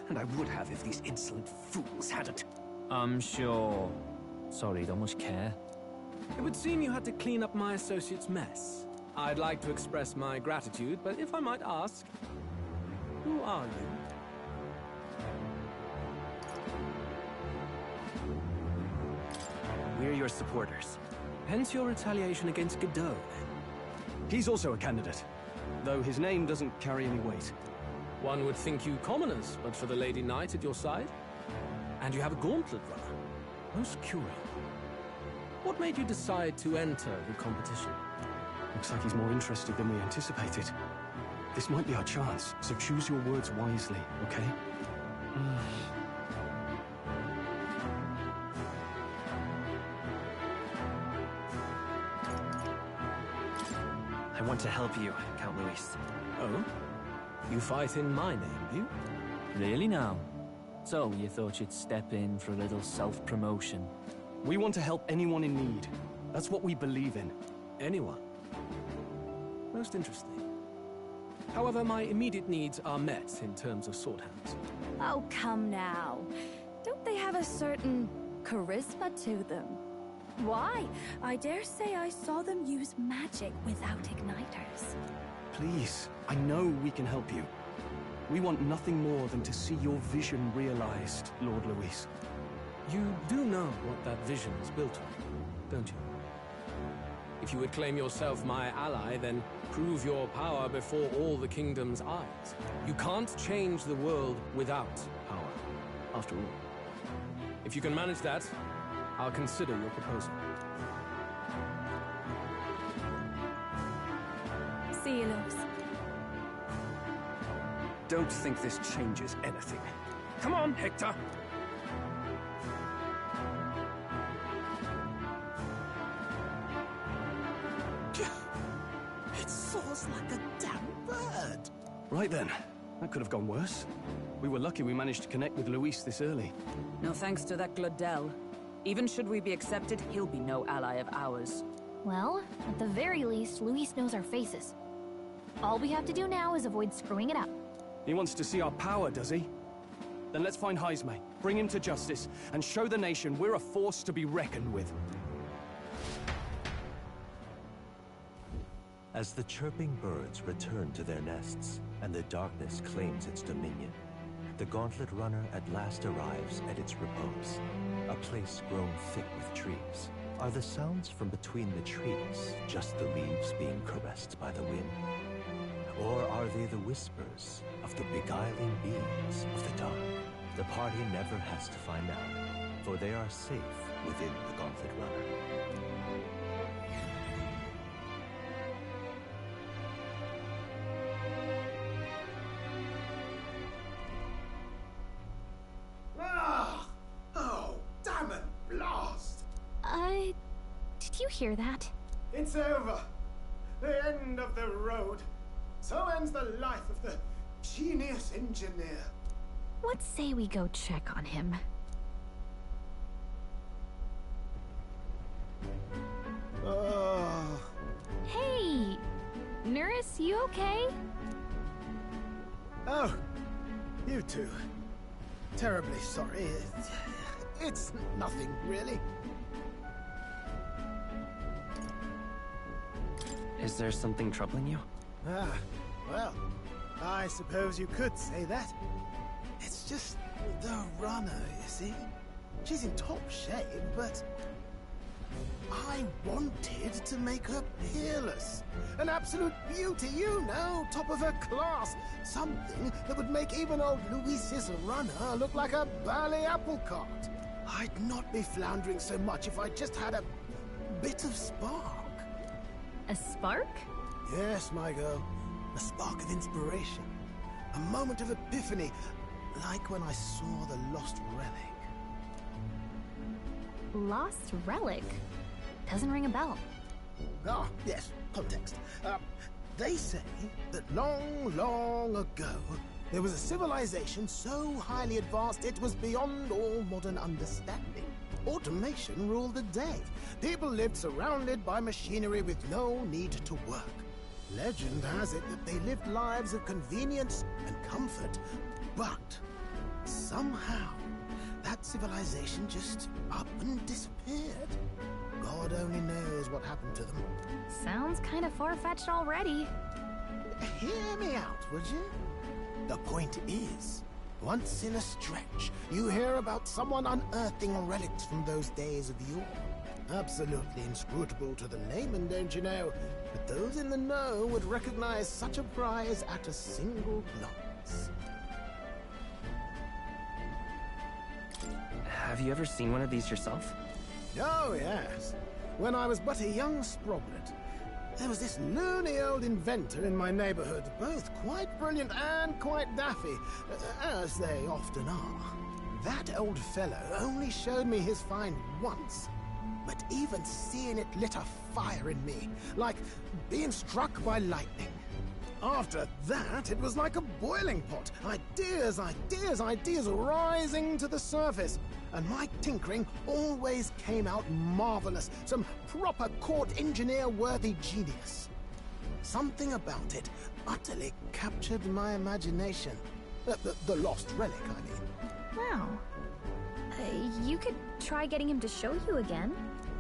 And I would have if these insolent fools hadn't. I'm sure. Sorry, don't much care. It would seem you had to clean up my associate's mess. I'd like to express my gratitude, but if I might ask, who are you? We're your supporters. Hence your retaliation against Godot, then? He's also a candidate, though his name doesn't carry any weight. One would think you commoners, but for the Lady Knight at your side. And you have a gauntlet runner. Most curious. What made you decide to enter the competition? Looks like he's more interested than we anticipated. This might be our chance, so choose your words wisely, okay? I want to help you, Count Luis. Oh? You fight in my name, do you? Really now? So, you thought you'd step in for a little self-promotion? We want to help anyone in need. That's what we believe in. Anyone? Most interesting. However, my immediate needs are met in terms of sword hands. Oh, come now. Don't they have a certain charisma to them? Why? I dare say I saw them use magic without igniters. Please, I know we can help you. We want nothing more than to see your vision realized, Lord Luis. You do know what that vision is built on, don't you? If you would claim yourself my ally, then prove your power before all the kingdom's eyes. You can't change the world without power, after all. If you can manage that, I'll consider your proposal. See you, Lux. Don't think this changes anything. Come on, Hector! It soars like a damn bird. Right then. That could have gone worse. We were lucky we managed to connect with Luis this early. No thanks to that Glodell. Even should we be accepted, he'll be no ally of ours. Well, at the very least, Luis knows our faces. All we have to do now is avoid screwing it up. He wants to see our power, does he? Then let's find Jaime, bring him to justice, and show the nation we're a force to be reckoned with. As the chirping birds return to their nests, and the darkness claims its dominion, the Gauntlet Runner at last arrives at its repose, a place grown thick with trees. Are the sounds from between the trees just the leaves being caressed by the wind? Or are they the whispers of the beguiling beings of the dark? The party never has to find out, for they are safe within the Gauntlet Runner. Oh, damn it, blast! Did you hear that? It's over. The end of the road. So ends the life of the genius engineer. What say we go check on him? Hey! Nurse, you okay? Oh, you two. Terribly sorry. It's nothing, really. Is there something troubling you? Ah, well, I suppose you could say that. It's just the runner, you see? She's in top shape, but I wanted to make her peerless. An absolute beauty, you know, top of her class. Something that would make even old Luis's runner look like a burly apple cart. I'd not be floundering so much if I just had a bit of spark. A spark? Yes, my girl. A spark of inspiration. A moment of epiphany, like when I saw the lost relic. Lost relic? Doesn't ring a bell. Ah, yes, context. They say that long, long ago, there was a civilization so highly advanced it was beyond all modern understanding. Automation ruled the day. People lived surrounded by machinery with no need to work. Legend has it that they lived lives of convenience and comfort, but somehow that civilization just up and disappeared. God only knows what happened to them. Sounds kind of far-fetched already. Hear me out, would you? The point is, once in a stretch, you hear about someone unearthing relics from those days of yore. Absolutely inscrutable to the layman, don't you know? But those in the know would recognize such a prize at a single glance. Have you ever seen one of these yourself? Oh, yes. When I was but a young sproglet, there was this loony old inventor in my neighborhood, both quite brilliant and quite daffy, as they often are. That old fellow only showed me his find once, but even seeing it lit a fire in me, like being struck by lightning. After that, it was like a boiling pot. Ideas, ideas, ideas rising to the surface. And my tinkering always came out marvelous. Some proper court engineer-worthy genius. Something about it utterly captured my imagination. The lost relic, I mean. Wow. You could try getting him to show you again.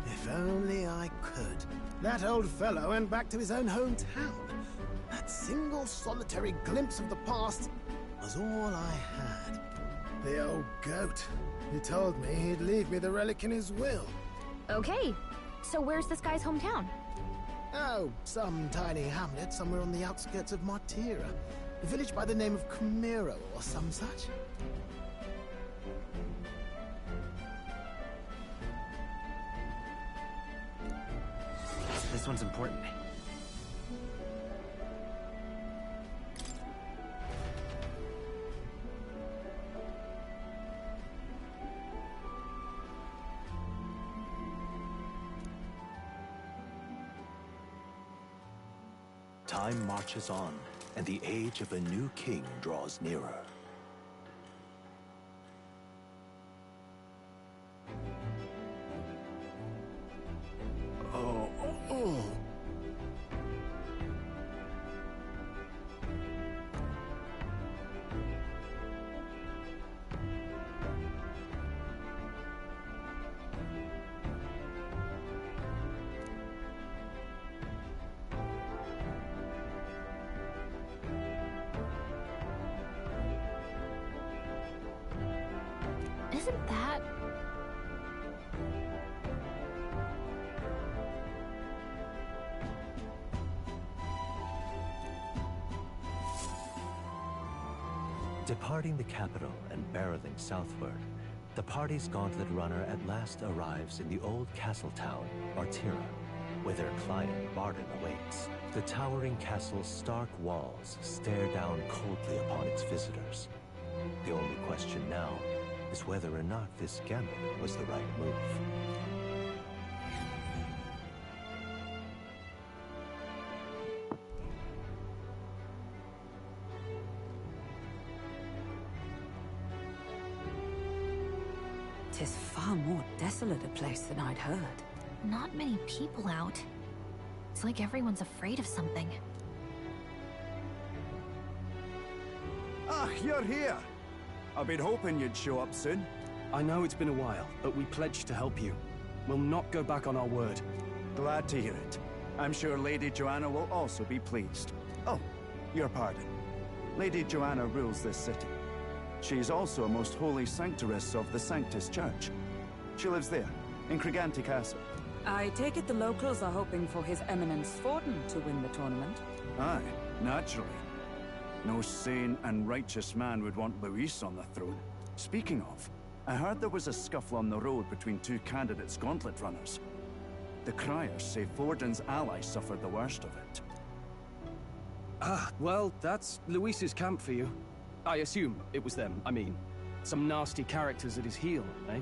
If only I could. That old fellow went back to his own hometown. That single solitary glimpse of the past was all I had. The old goat. He told me he'd leave me the relic in his will. Okay, so where's this guy's hometown? Oh, some tiny hamlet somewhere on the outskirts of Martira. A village by the name of Camiro or some such. This one's important. Time marches on, and the age of a new king draws nearer. Oh. Isn't that... Departing the capital and barreling southward, the party's gauntlet runner at last arrives in the old castle town, Martira, where their client, Barden, awaits. The towering castle's stark walls stare down coldly upon its visitors. The only question now is whether or not this gambit was the right move. Tis far more desolate a place than I'd heard. Not many people out. It's like everyone's afraid of something. Ah, you're here! I've been hoping you'd show up soon. I know it's been a while, but we pledged to help you. We'll not go back on our word. Glad to hear it. I'm sure Lady Joanna will also be pleased. Oh, your pardon. Lady Joanna rules this city. She's also a most holy sanctoress of the Sanctus Church. She lives there, in Criganti Castle. I take it the locals are hoping for His Eminence Forden to win the tournament? Aye, naturally. No sane and righteous man would want Luis on the throne. Speaking of, I heard there was a scuffle on the road between two candidates gauntlet runners. The criers say Forden's ally suffered the worst of it. Ah, well, that's Luis's camp for you. I assume it was them, I mean. Some nasty characters at his heel, eh?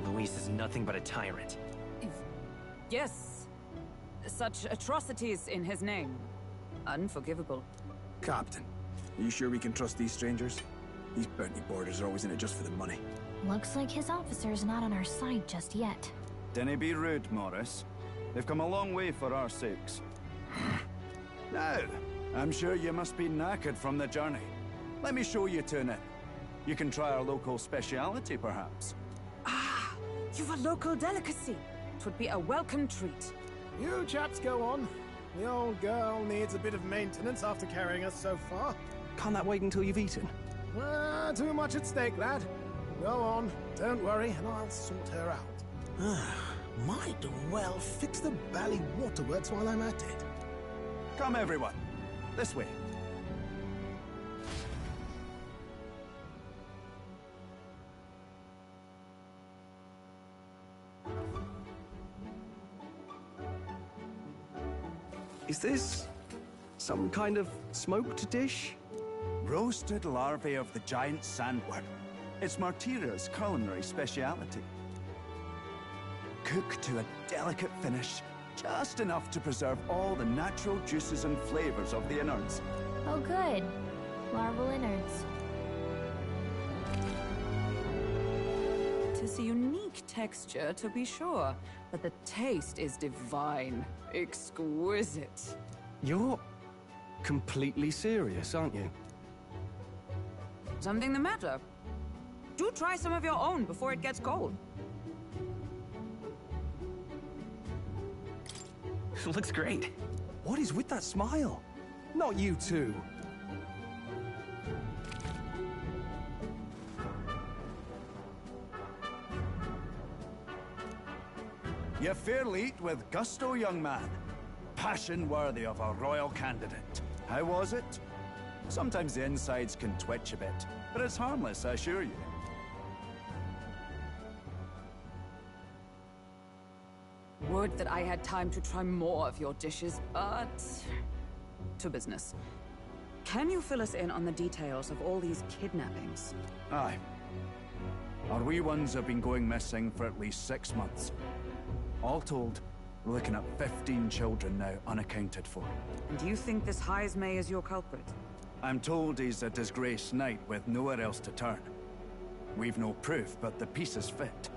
Luis is nothing but a tyrant. Yes. Such atrocities in his name. Unforgivable. Captain, are you sure we can trust these strangers? These bounty boarders are always in it just for the money. Looks like his officer's not on our side just yet. Dinna be rude, Morris. They've come a long way for our sakes. Now, I'm sure you must be knackered from the journey. Let me show you to an inn. You can try our local speciality, perhaps. Ah, you've a local delicacy. It would be a welcome treat. You chaps go on. The old girl needs a bit of maintenance after carrying us so far. Can't that wait until you've eaten? Too much at stake, lad. Go on, don't worry, and I'll sort her out. Might well fix the bally waterworks while I'm at it. Come, everyone. This way. Is this some kind of smoked dish? Roasted larvae of the giant sandworm. It's Martira's culinary speciality. Cooked to a delicate finish, just enough to preserve all the natural juices and flavors of the innards. Oh, good. Larval innards. Tis a unique texture, to be sure, but the taste is divine. Exquisite. You're completely serious, aren't you? Something the matter? Do try some of your own before it gets cold. Looks great. What is with that smile? Not you two. You fairly eat with gusto, young man. Passion worthy of a royal candidate. How was it? Sometimes the insides can twitch a bit, but it's harmless, I assure you. Would that I had time to try more of your dishes, but... to business. Can you fill us in on the details of all these kidnappings? Aye. Our wee ones have been going missing for at least 6 months. All told, we're looking at 15 children now unaccounted for. And you think this Heismay is your culprit? I'm told he's a disgraced knight with nowhere else to turn. We've no proof, but the pieces fit.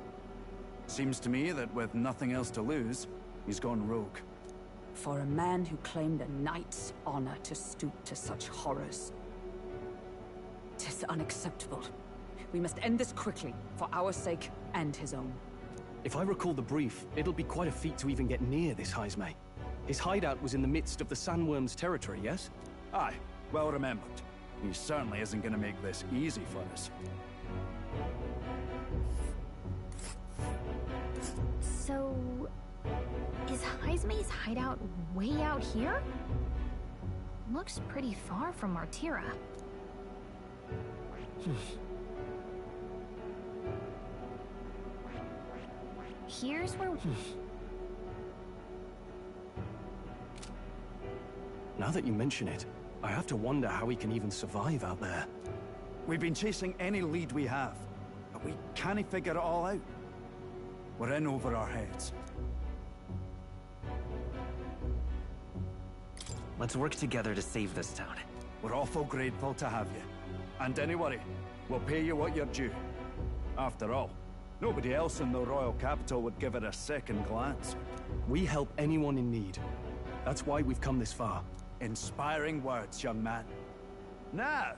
Seems to me that with nothing else to lose, he's gone rogue. For a man who claimed a knight's honor to stoop to such horrors. 'Tis unacceptable. We must end this quickly, for our sake and his own. If I recall the brief, it'll be quite a feat to even get near this Heismay. His hideout was in the midst of the Sandworm's territory, yes? Aye, well remembered. He certainly isn't going to make this easy for us. So... is Heismay's hideout way out here? Looks pretty far from Martira. Here's where... Now that you mention it, I have to wonder how he can even survive out there. We've been chasing any lead we have, but we can't figure it all out. We're in over our heads. Let's work together to save this town. We're awful grateful to have you. And don't worry, we'll pay you what you're due. After all, nobody else in the royal capital would give it a second glance. We help anyone in need. That's why we've come this far. Inspiring words, young man. Now,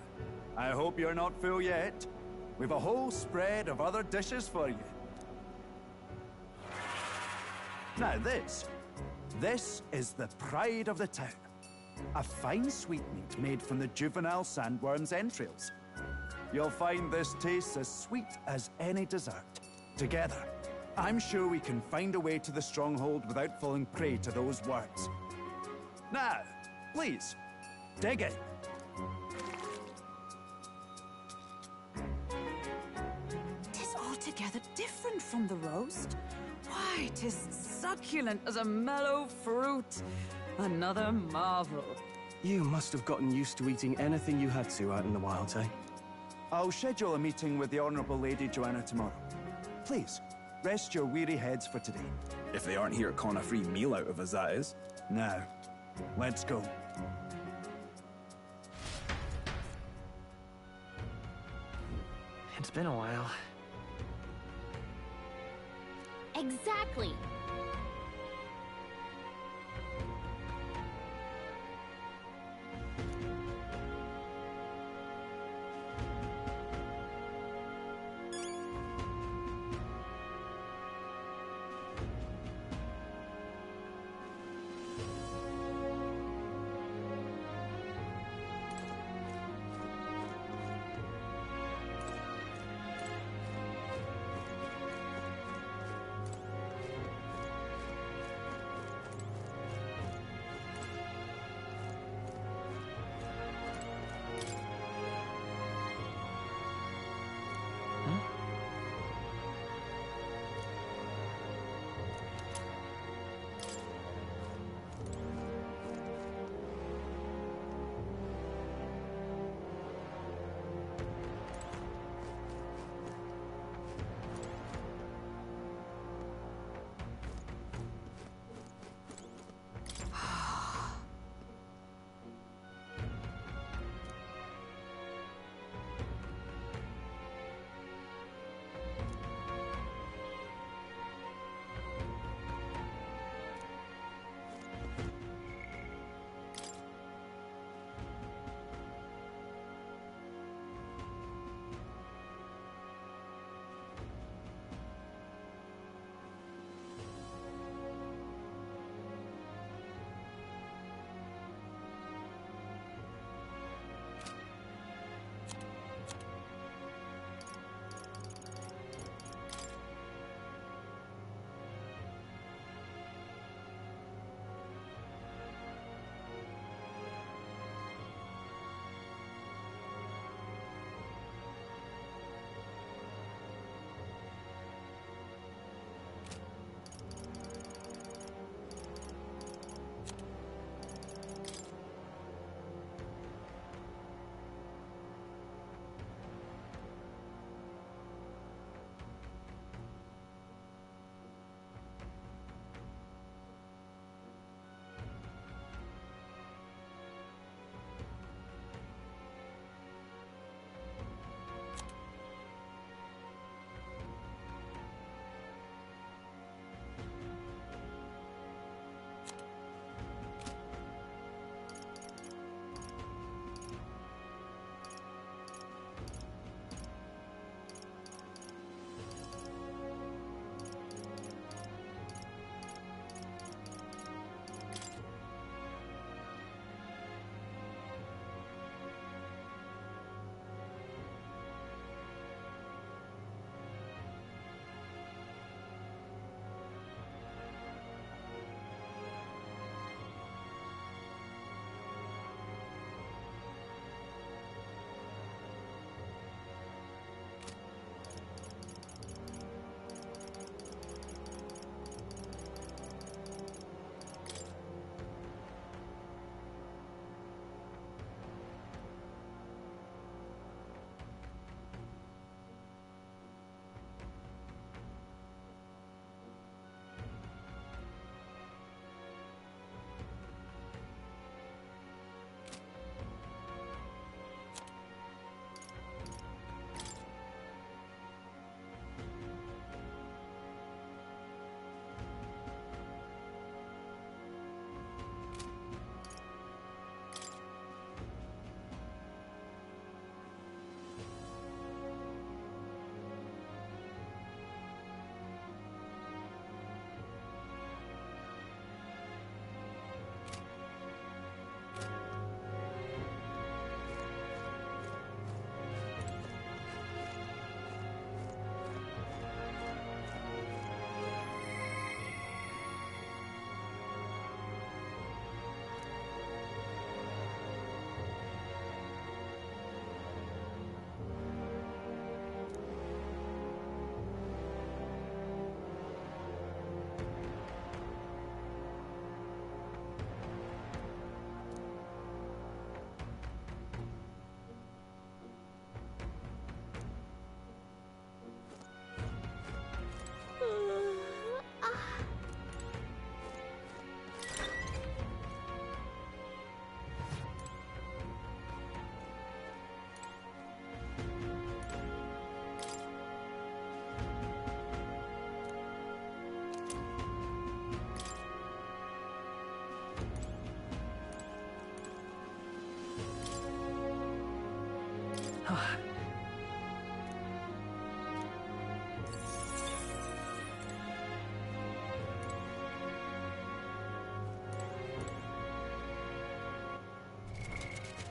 I hope you're not full yet. We've a whole spread of other dishes for you. Now this is the pride of the town. A fine sweetmeat made from the juvenile sandworm's entrails. You'll find this tastes as sweet as any dessert. Together, I'm sure we can find a way to the stronghold without falling prey to those worms. Now, please, dig in. Tis altogether different from the roast. Why, 'tis succulent as a mellow fruit. Another marvel. You must have gotten used to eating anything you had to out in the wilds, eh? I'll schedule a meeting with the Honourable Lady Joanna tomorrow. Please, rest your weary heads for today. If they aren't here to con a free meal out of us, that is. Now, let's go. It's been a while. Exactly.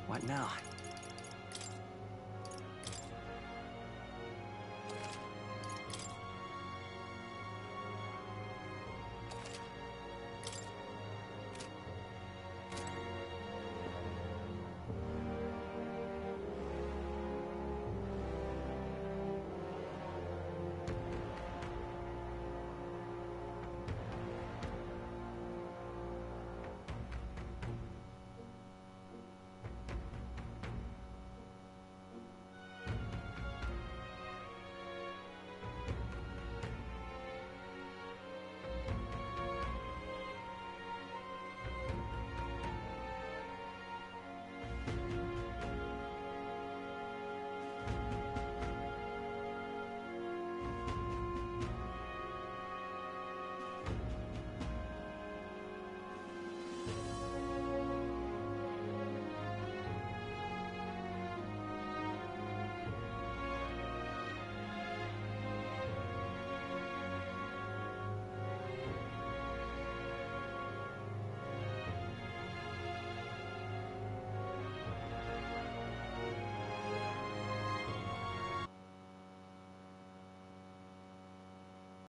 What now?